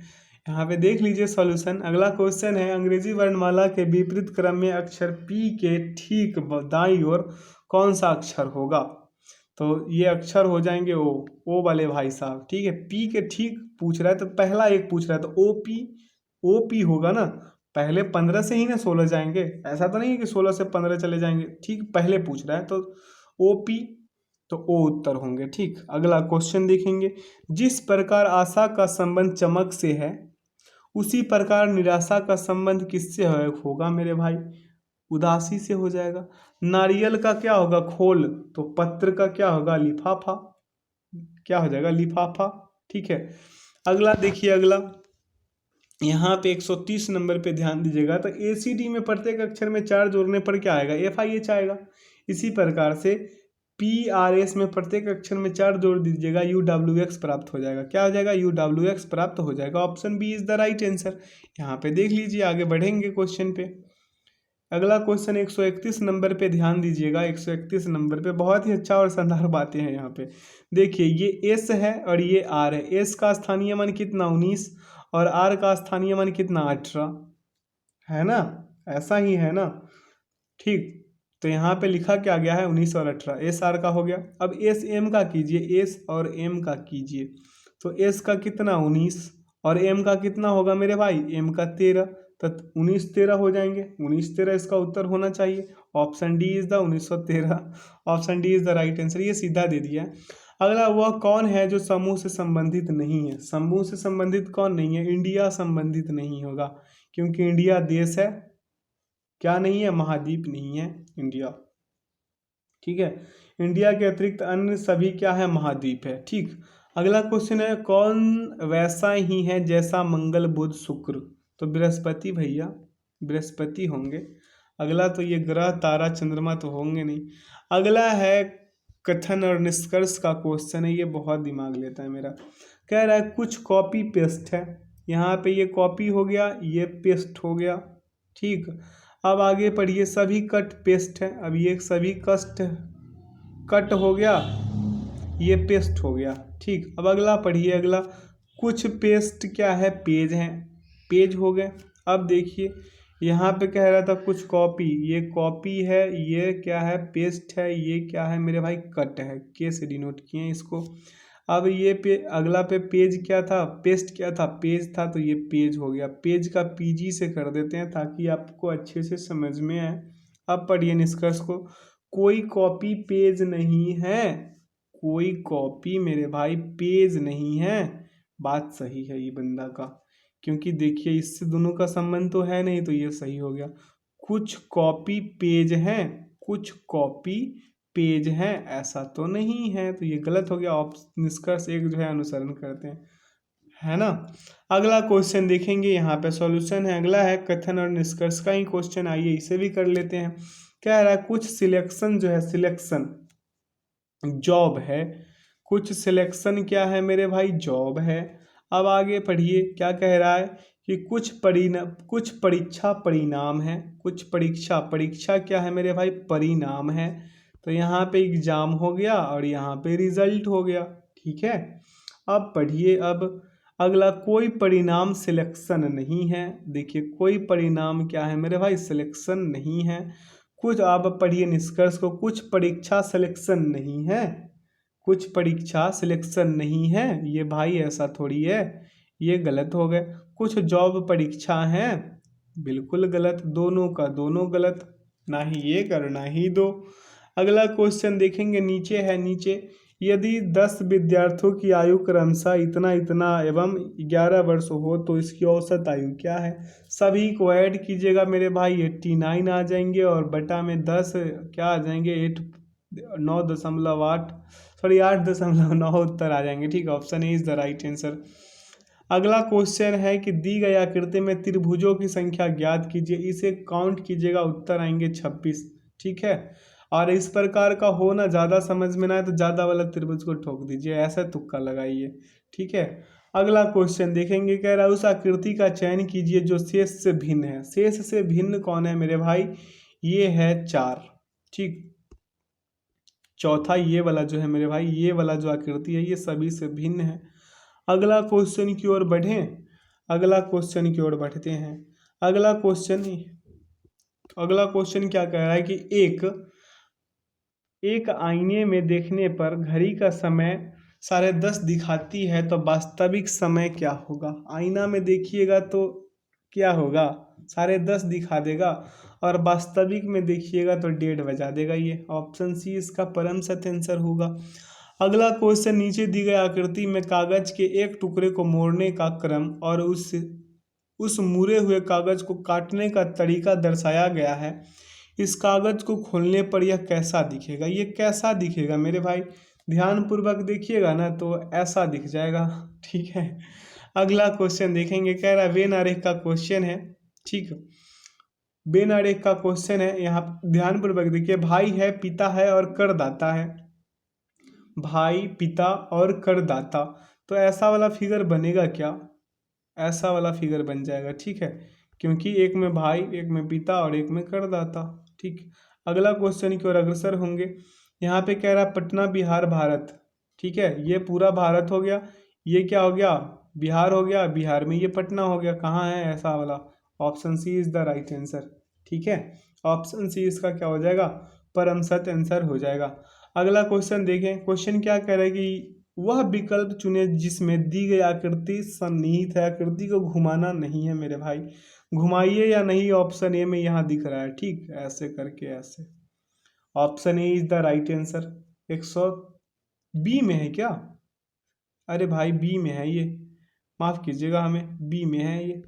यहाँ पे देख लीजिए सॉल्यूशन। अगला क्वेश्चन है, अंग्रेजी वर्णमाला के विपरीत क्रम में अक्षर पी के ठीक दाईं ओर कौन सा अक्षर होगा। तो ये अक्षर हो जाएंगे ओ वाले भाई साहब। ठीक है, पी के ठीक पूछ रहा है तो पहला एक पूछ रहा है तो ओ पी होगा ना। पहले 15 से ही ना 16 जाएंगे, ऐसा तो नहीं है कि 16 से 15 चले जाएंगे। ठीक, पहले पूछ रहा है तो ओ पी, तो ओ उत्तर होंगे। ठीक, अगला क्वेश्चन देखेंगे, जिस प्रकार आशा का संबंध चमक से है उसी प्रकार निराशा का संबंध किससे होगा मेरे भाई, उदासी से हो जाएगा। नारियल का क्या होगा, खोल, तो पत्र का क्या होगा, लिफाफा, क्या हो जाएगा, लिफाफा। ठीक है, अगला देखिए, अगला यहाँ पे 130 नंबर पे ध्यान दीजिएगा। तो ACD में प्रत्येक अक्षर में 4 जोड़ने पर क्या आएगा, FIH आएगा। इसी प्रकार से PRS में प्रत्येक अक्षर में 4 जोड़ दीजिएगा, UWX प्राप्त हो जाएगा। क्या हो जाएगा? UWX प्राप्त हो जाएगा। Option B is the right answer. यहाँ पे देख लीजिए, आगे बढ़ेंगे क्वेश्चन पे। अगला क्वेश्चन 131 नंबर पे ध्यान दीजिएगा। 131 नंबर पे बहुत ही अच्छा और शानदार बातें हैं यहाँ पे। देखिए, ये S है और ये R है। S का स्थानीय मान कितना? 19, और R का स्थानीय मान कितना? 18, है ना? ऐसा ही है ना? ठीक, तो यहाँ पे लिखा क्या गया है? 19 और 18। एस आर का हो गया। अब एस एम का कीजिए, एस और एम का कीजिए। तो एस का कितना? 19, और एम का कितना होगा मेरे भाई? एम का 13। तो 19 13 हो जाएंगे। 19 13 इसका उत्तर होना चाहिए। Option D is the 1913। Option D is the right answer. ये सीधा दे दिया है। अगला, वह कौन है जो समूह से संबंधित नहीं है? समूह से संबंधित कौन नहीं है? इंडिया संबंधित नहीं होगा, क्योंकि इंडिया देश है। क्या नहीं है? महाद्वीप नहीं है इंडिया। ठीक है, इंडिया के अतिरिक्त अन्य सभी क्या है? महाद्वीप है। ठीक, अगला क्वेश्चन है, कौन वैसा ही है जैसा मंगल बुध शुक्र? तो बृहस्पति भैया, बृहस्पति होंगे। अगला तो ये ग्रह तारा चंद्रमा तो होंगे नहीं। अगला है कथन और निष्कर्ष का क्वेश्चन है। ये बहुत दिमाग लेता है मेरा। कह रहा है कुछ कॉपी पेस्ट है। यहाँ पे ये कॉपी हो गया, ये पेस्ट हो गया। ठीक, अब आगे पढ़िए, सभी कट पेस्ट है। अब ये सभी कट हो गया, ये पेस्ट हो गया। ठीक, अब अगला पढ़िए। अगला, कुछ पेस्ट क्या है? पेज है। पेज हो गए। अब देखिए, यहाँ पे कह रहा था कुछ कॉपी, ये कॉपी है, ये क्या है? पेस्ट है। ये क्या है मेरे भाई? कट है। के से डिनोट किए हैं इसको। अब ये अगला पे पेज क्या था? पेस्ट क्या था? पेज था। तो ये पेज हो गया। पेज का पीजी से कर देते हैं ताकि आपको अच्छे से समझ में आए। अब पढ़िए निष्कर्ष को। कोई कॉपी पेज नहीं है। कोई कॉपी मेरे भाई पेज नहीं है। बात सही है ये बंदा का, क्योंकि देखिए इससे दोनों का संबंध तो है नहीं, तो ये सही हो गया। कुछ कॉपी पेज हैं, कुछ कॉपी पेज है, ऐसा तो नहीं है, तो ये गलत हो गया। निष्कर्ष एक जो है अनुसरण करते हैं, है ना। अगला क्वेश्चन देखेंगे, यहाँ पे सॉल्यूशन है। अगला है कथन और निष्कर्ष का ही क्वेश्चन, आइए इसे भी कर लेते हैं। क्या रहा है? कुछ सिलेक्शन जो है, सिलेक्शन जॉब है। कुछ सिलेक्शन क्या है मेरे भाई? जॉब है। अब आगे पढ़िए, क्या कह रहा है कि कुछ परीक्षा परिणाम है। कुछ परीक्षा क्या है मेरे भाई? परिणाम है। तो यहाँ पे एग्जाम हो गया और यहाँ पे रिजल्ट हो गया। ठीक है, अब पढ़िए। अब अगला, कोई परिणाम सिलेक्शन नहीं है। देखिए, कोई परिणाम क्या है मेरे भाई? सिलेक्शन नहीं है। कुछ, आप पढ़िए निष्कर्ष को। कुछ परीक्षा सिलेक्शन नहीं है। कुछ परीक्षा सिलेक्शन नहीं है, ये भाई ऐसा थोड़ी है, ये गलत हो गए। कुछ जॉब परीक्षा है, बिल्कुल गलत। दोनों का दोनों गलत, ना ही एक और ना ही दो। अगला क्वेश्चन देखेंगे, नीचे है। नीचे, यदि 10 विद्यार्थियों की आयु क्रमशः इतना इतना एवं 11 वर्ष हो तो इसकी औसत आयु क्या है? सभी को ऐड कीजिएगा मेरे भाई, 89 आ जाएंगे, और बटा में 10 क्या आ जाएंगे? 9.8 सॉरी 8.9 उत्तर आ जाएंगे। ठीक, option A is the right answer. अगला क्वेश्चन है कि दी गई आकृति में त्रिभुजों की संख्या ज्ञात कीजिए, इसे काउंट कीजिएगा, उत्तर आएंगे 26। ठीक है, और इस प्रकार का हो ना, ज़्यादा समझ में ना आए तो ज़्यादा वाला त्रिभुज को ठोक दीजिए, ऐसा तुक्का लगाइए। ठीक है, अगला क्वेश्चन देखेंगे। कह रहा है उस आकृति का चयन कीजिए जो शेष से भिन्न है। शेष से भिन्न कौन है मेरे भाई? ये है 4। ठीक, चौथा ये वाला जो है मेरे भाई, ये वाला जो आकृति है ये सभी से भिन्न है। अगला क्वेश्चन की ओर बढ़ें। अगला क्वेश्चन की ओर बढ़ते हैं। अगला क्वेश्चन क्या कह रहा है कि एक आईने में देखने पर घड़ी का समय 10:30 दिखाती है, तो वास्तविक समय क्या होगा? आईना में देखिएगा तो क्या होगा? 10:30 दिखा देगा, और वास्तविक में देखिएगा तो 1:30 बजा देगा। ये ऑप्शन सी इसका परम सत्य आंसर होगा। अगला क्वेश्चन, नीचे दी गई आकृति में कागज के एक टुकड़े को मोड़ने का क्रम और उस मुड़े हुए कागज को काटने का तरीका दर्शाया गया है। इस कागज को खोलने पर यह कैसा दिखेगा? ये कैसा दिखेगा मेरे भाई? ध्यान पूर्वक देखिएगा ना तो ऐसा दिख जाएगा। ठीक है, अगला क्वेश्चन देखेंगे। कह रहा है वेन आरेख का क्वेश्चन है। ठीक, वेन आरेख का क्वेश्चन है। यहाँ ध्यान पूर्वक देखिए, भाई है, पिता है और करदाता है। भाई, पिता और करदाता। तो ऐसा वाला फिगर बनेगा क्या? ऐसा वाला फिगर बन जाएगा, ठीक है, क्योंकि एक में भाई, एक में पिता और एक में करदाता। ठीक, अगला क्वेश्चन की ओर अग्रसर होंगे। यहाँ पे कह रहा है पटना बिहार भारत। ठीक है, ये पूरा भारत हो गया, ये क्या हो गया? बिहार हो गया, बिहार में ये पटना हो गया। कहाँ है ऐसा वाला? Option C is the right answer. ठीक है, ऑप्शन सी इसका क्या हो जाएगा? परम सत्य आंसर हो जाएगा। अगला क्वेश्चन देखें। क्वेश्चन क्या कह रहा है कि वह विकल्प चुने जिसमें दी गई आकृति सन्निहित है। आकृति को घुमाना नहीं है मेरे भाई, घुमाइए या नहीं, ऑप्शन ए में यहाँ दिख रहा है। ठीक, ऐसे करके ऐसे, option A is the right answer. 100 B में है क्या? अरे भाई बी में है ये, माफ़ कीजिएगा, हमें बी में है ये,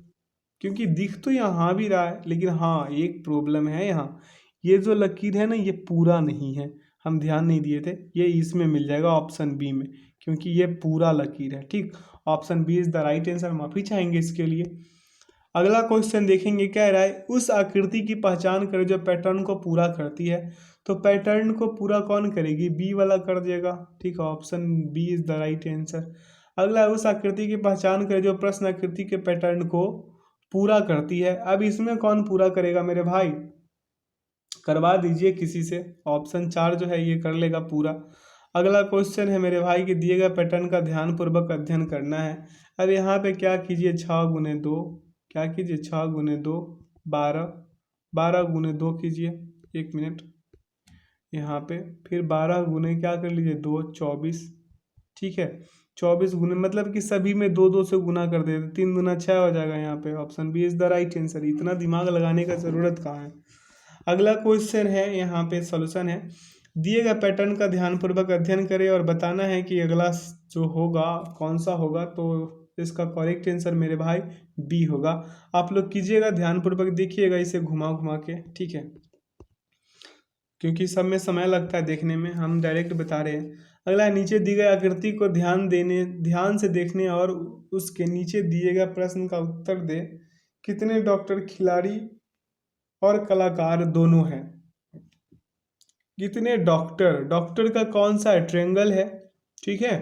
क्योंकि दिख तो यहाँ भी रहा है, लेकिन हाँ एक प्रॉब्लम है यहाँ, ये जो लकीर है ना ये पूरा नहीं है, हम ध्यान नहीं दिए थे। ये इसमें मिल जाएगा ऑप्शन बी में, क्योंकि ये पूरा लकीर है। ठीक, option B is the right answer, माफ़ी चाहेंगे इसके लिए। अगला क्वेश्चन देखेंगे, क्या रहा है? उस आकृति की पहचान करें जो पैटर्न को पूरा करती है। तो पैटर्न को पूरा कौन करेगी? बी वाला कर देगा। ठीक है, option B is the right answer. अगला, उस आकृति की पहचान करें जो प्रश्न आकृति के पैटर्न को पूरा करती है। अब इसमें कौन पूरा करेगा मेरे भाई? करवा दीजिए किसी से, ऑप्शन 4 जो है ये कर लेगा पूरा। अगला क्वेश्चन है मेरे भाई कि दिए गए पैटर्न का ध्यानपूर्वक अध्ययन करना है। अब यहाँ पे क्या कीजिए, 6 × 2, क्या कीजिए, 6 × 2 12, 12 × 2 कीजिए, 1 मिनट, यहाँ पे फिर 12 गुने क्या कर लीजिए, 2 24। ठीक है, 24 गुने मतलब कि सभी में 2 2 से गुना कर देते, 3 दूना 6 हो जाएगा। यहाँ पे option B is the right answer. इतना दिमाग लगाने का ज़रूरत कहाँ है। अगला क्वेश्चन है, यहाँ पे सॉल्यूशन है। दिए गए पैटर्न का ध्यानपूर्वक अध्ययन करें और बताना है कि अगला जो होगा कौन सा होगा। तो इसका करेक्ट आंसर मेरे भाई बी होगा। आप लोग कीजिएगा, ध्यानपूर्वक देखिएगा इसे घुमा घुमा के। ठीक है, क्योंकि सब में समय लगता है देखने में, हम डायरेक्ट बता रहे हैं। अगला, नीचे दी गई आकृति को ध्यान से देखने और उसके नीचे दिए गए प्रश्न का उत्तर दे। कितने डॉक्टर, खिलाड़ी और कलाकार दोनों हैं? कितने डॉक्टर, डॉक्टर का कौन सा है? ट्रेंगल है। ठीक है,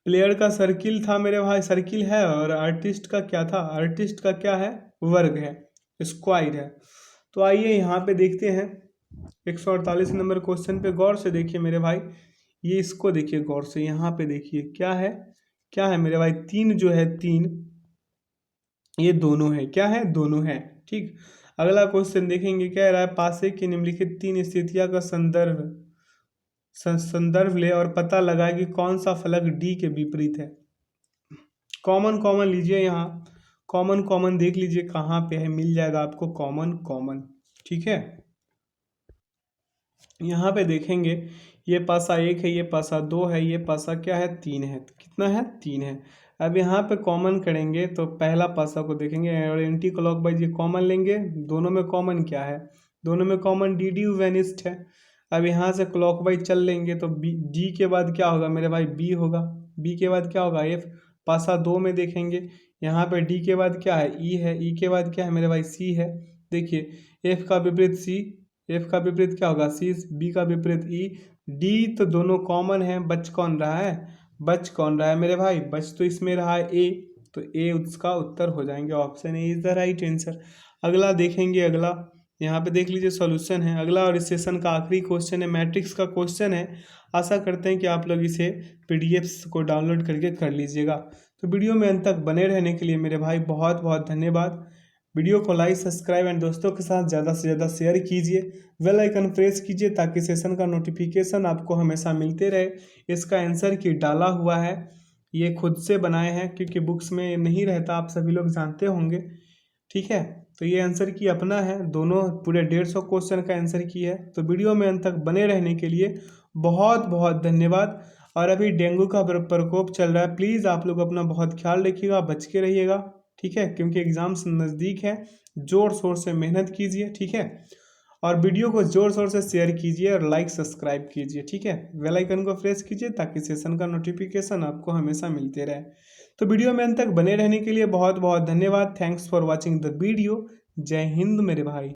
प्लेयर का सर्किल था मेरे भाई, सर्किल है। और आर्टिस्ट का क्या था? आर्टिस्ट का क्या है? वर्ग है, स्क्वायर है। तो आइए यहाँ पे देखते हैं 148 नंबर क्वेश्चन पे गौर से देखिए मेरे भाई। ये इसको देखिए गौर से, यहाँ पे देखिए क्या है, क्या है मेरे भाई? 3 जो है, 3 ये दोनों है, क्या है? दोनों है। ठीक, अगला क्वेश्चन देखेंगे, क्या रहा है? पासे की निम्नलिखित 3 स्थितियां का संदर्भ ले और पता लगाए कि कौन सा फलक डी के विपरीत है। कॉमन कॉमन लीजिए, यहाँ कॉमन कॉमन देख लीजिए कहाँ पे है, मिल जाएगा आपको कॉमन कॉमन। ठीक है, यहाँ पे देखेंगे, ये पासा 1 है, ये पासा 2 है, ये पासा क्या है? 3 है। कितना है? 3 है। अब यहाँ पे कॉमन करेंगे तो पहला पासा को देखेंगे और एंटी क्लॉक वाइज ये कॉमन लेंगे। दोनों में कॉमन क्या है? दोनों में कॉमन डी वेनिस्ट है। अब यहाँ से क्लॉक वाइज चल लेंगे तो बी, डी के बाद क्या होगा मेरे भाई? बी होगा। बी के बाद क्या होगा? एफ। पासा 2 में देखेंगे, यहाँ पे डी के बाद क्या है? ई है। ई के बाद क्या है मेरे भाई? सी है। देखिए, एफ का विपरीत सी, एफ का विपरीत क्या होगा? सी। बी का विपरीत ई। डी तो दोनों कॉमन है, बच कौन रहा है? बच कौन रहा है मेरे भाई? बच तो इसमें रहा है ए, तो ए उसका उत्तर हो जाएंगे। Option A is the right answer. अगला देखेंगे, अगला यहाँ पे देख लीजिए सॉल्यूशन है। अगला और इस सेशन का आखिरी क्वेश्चन है, मैट्रिक्स का क्वेश्चन है। आशा करते हैं कि आप लोग इसे पीडीएफ्स को डाउनलोड करके कर लीजिएगा। तो वीडियो में अंत तक बने रहने के लिए मेरे भाई बहुत बहुत धन्यवाद। वीडियो को लाइक, सब्सक्राइब एंड दोस्तों के साथ ज़्यादा से ज़्यादा शेयर कीजिए। बेल आइकन प्रेस कीजिए ताकि सेशन का नोटिफिकेशन आपको हमेशा मिलते रहे। इसका आंसर की डाला हुआ है, ये खुद से बनाए हैं क्योंकि बुक्स में नहीं रहता, आप सभी लोग जानते होंगे। ठीक है, तो ये आंसर की अपना है, दोनों पूरे 150 क्वेश्चन का आंसर की है। तो वीडियो में अंत तक बने रहने के लिए बहुत बहुत धन्यवाद। और अभी डेंगू का प्रकोप चल रहा है, प्लीज़ आप लोग अपना बहुत ख्याल रखिएगा, बच के रहिएगा। ठीक है, क्योंकि एग्ज़ाम्स नज़दीक है, ज़ोर शोर से मेहनत कीजिए। ठीक है, और वीडियो को ज़ोर शोर से शेयर कीजिए और लाइक सब्सक्राइब कीजिए। ठीक है, बेल आइकन को प्रेस कीजिए ताकि सेशन का नोटिफिकेशन आपको हमेशा मिलते रहे। तो वीडियो में अंत तक बने रहने के लिए बहुत बहुत धन्यवाद। Thanks for watching the video. जय हिंद मेरे भाई।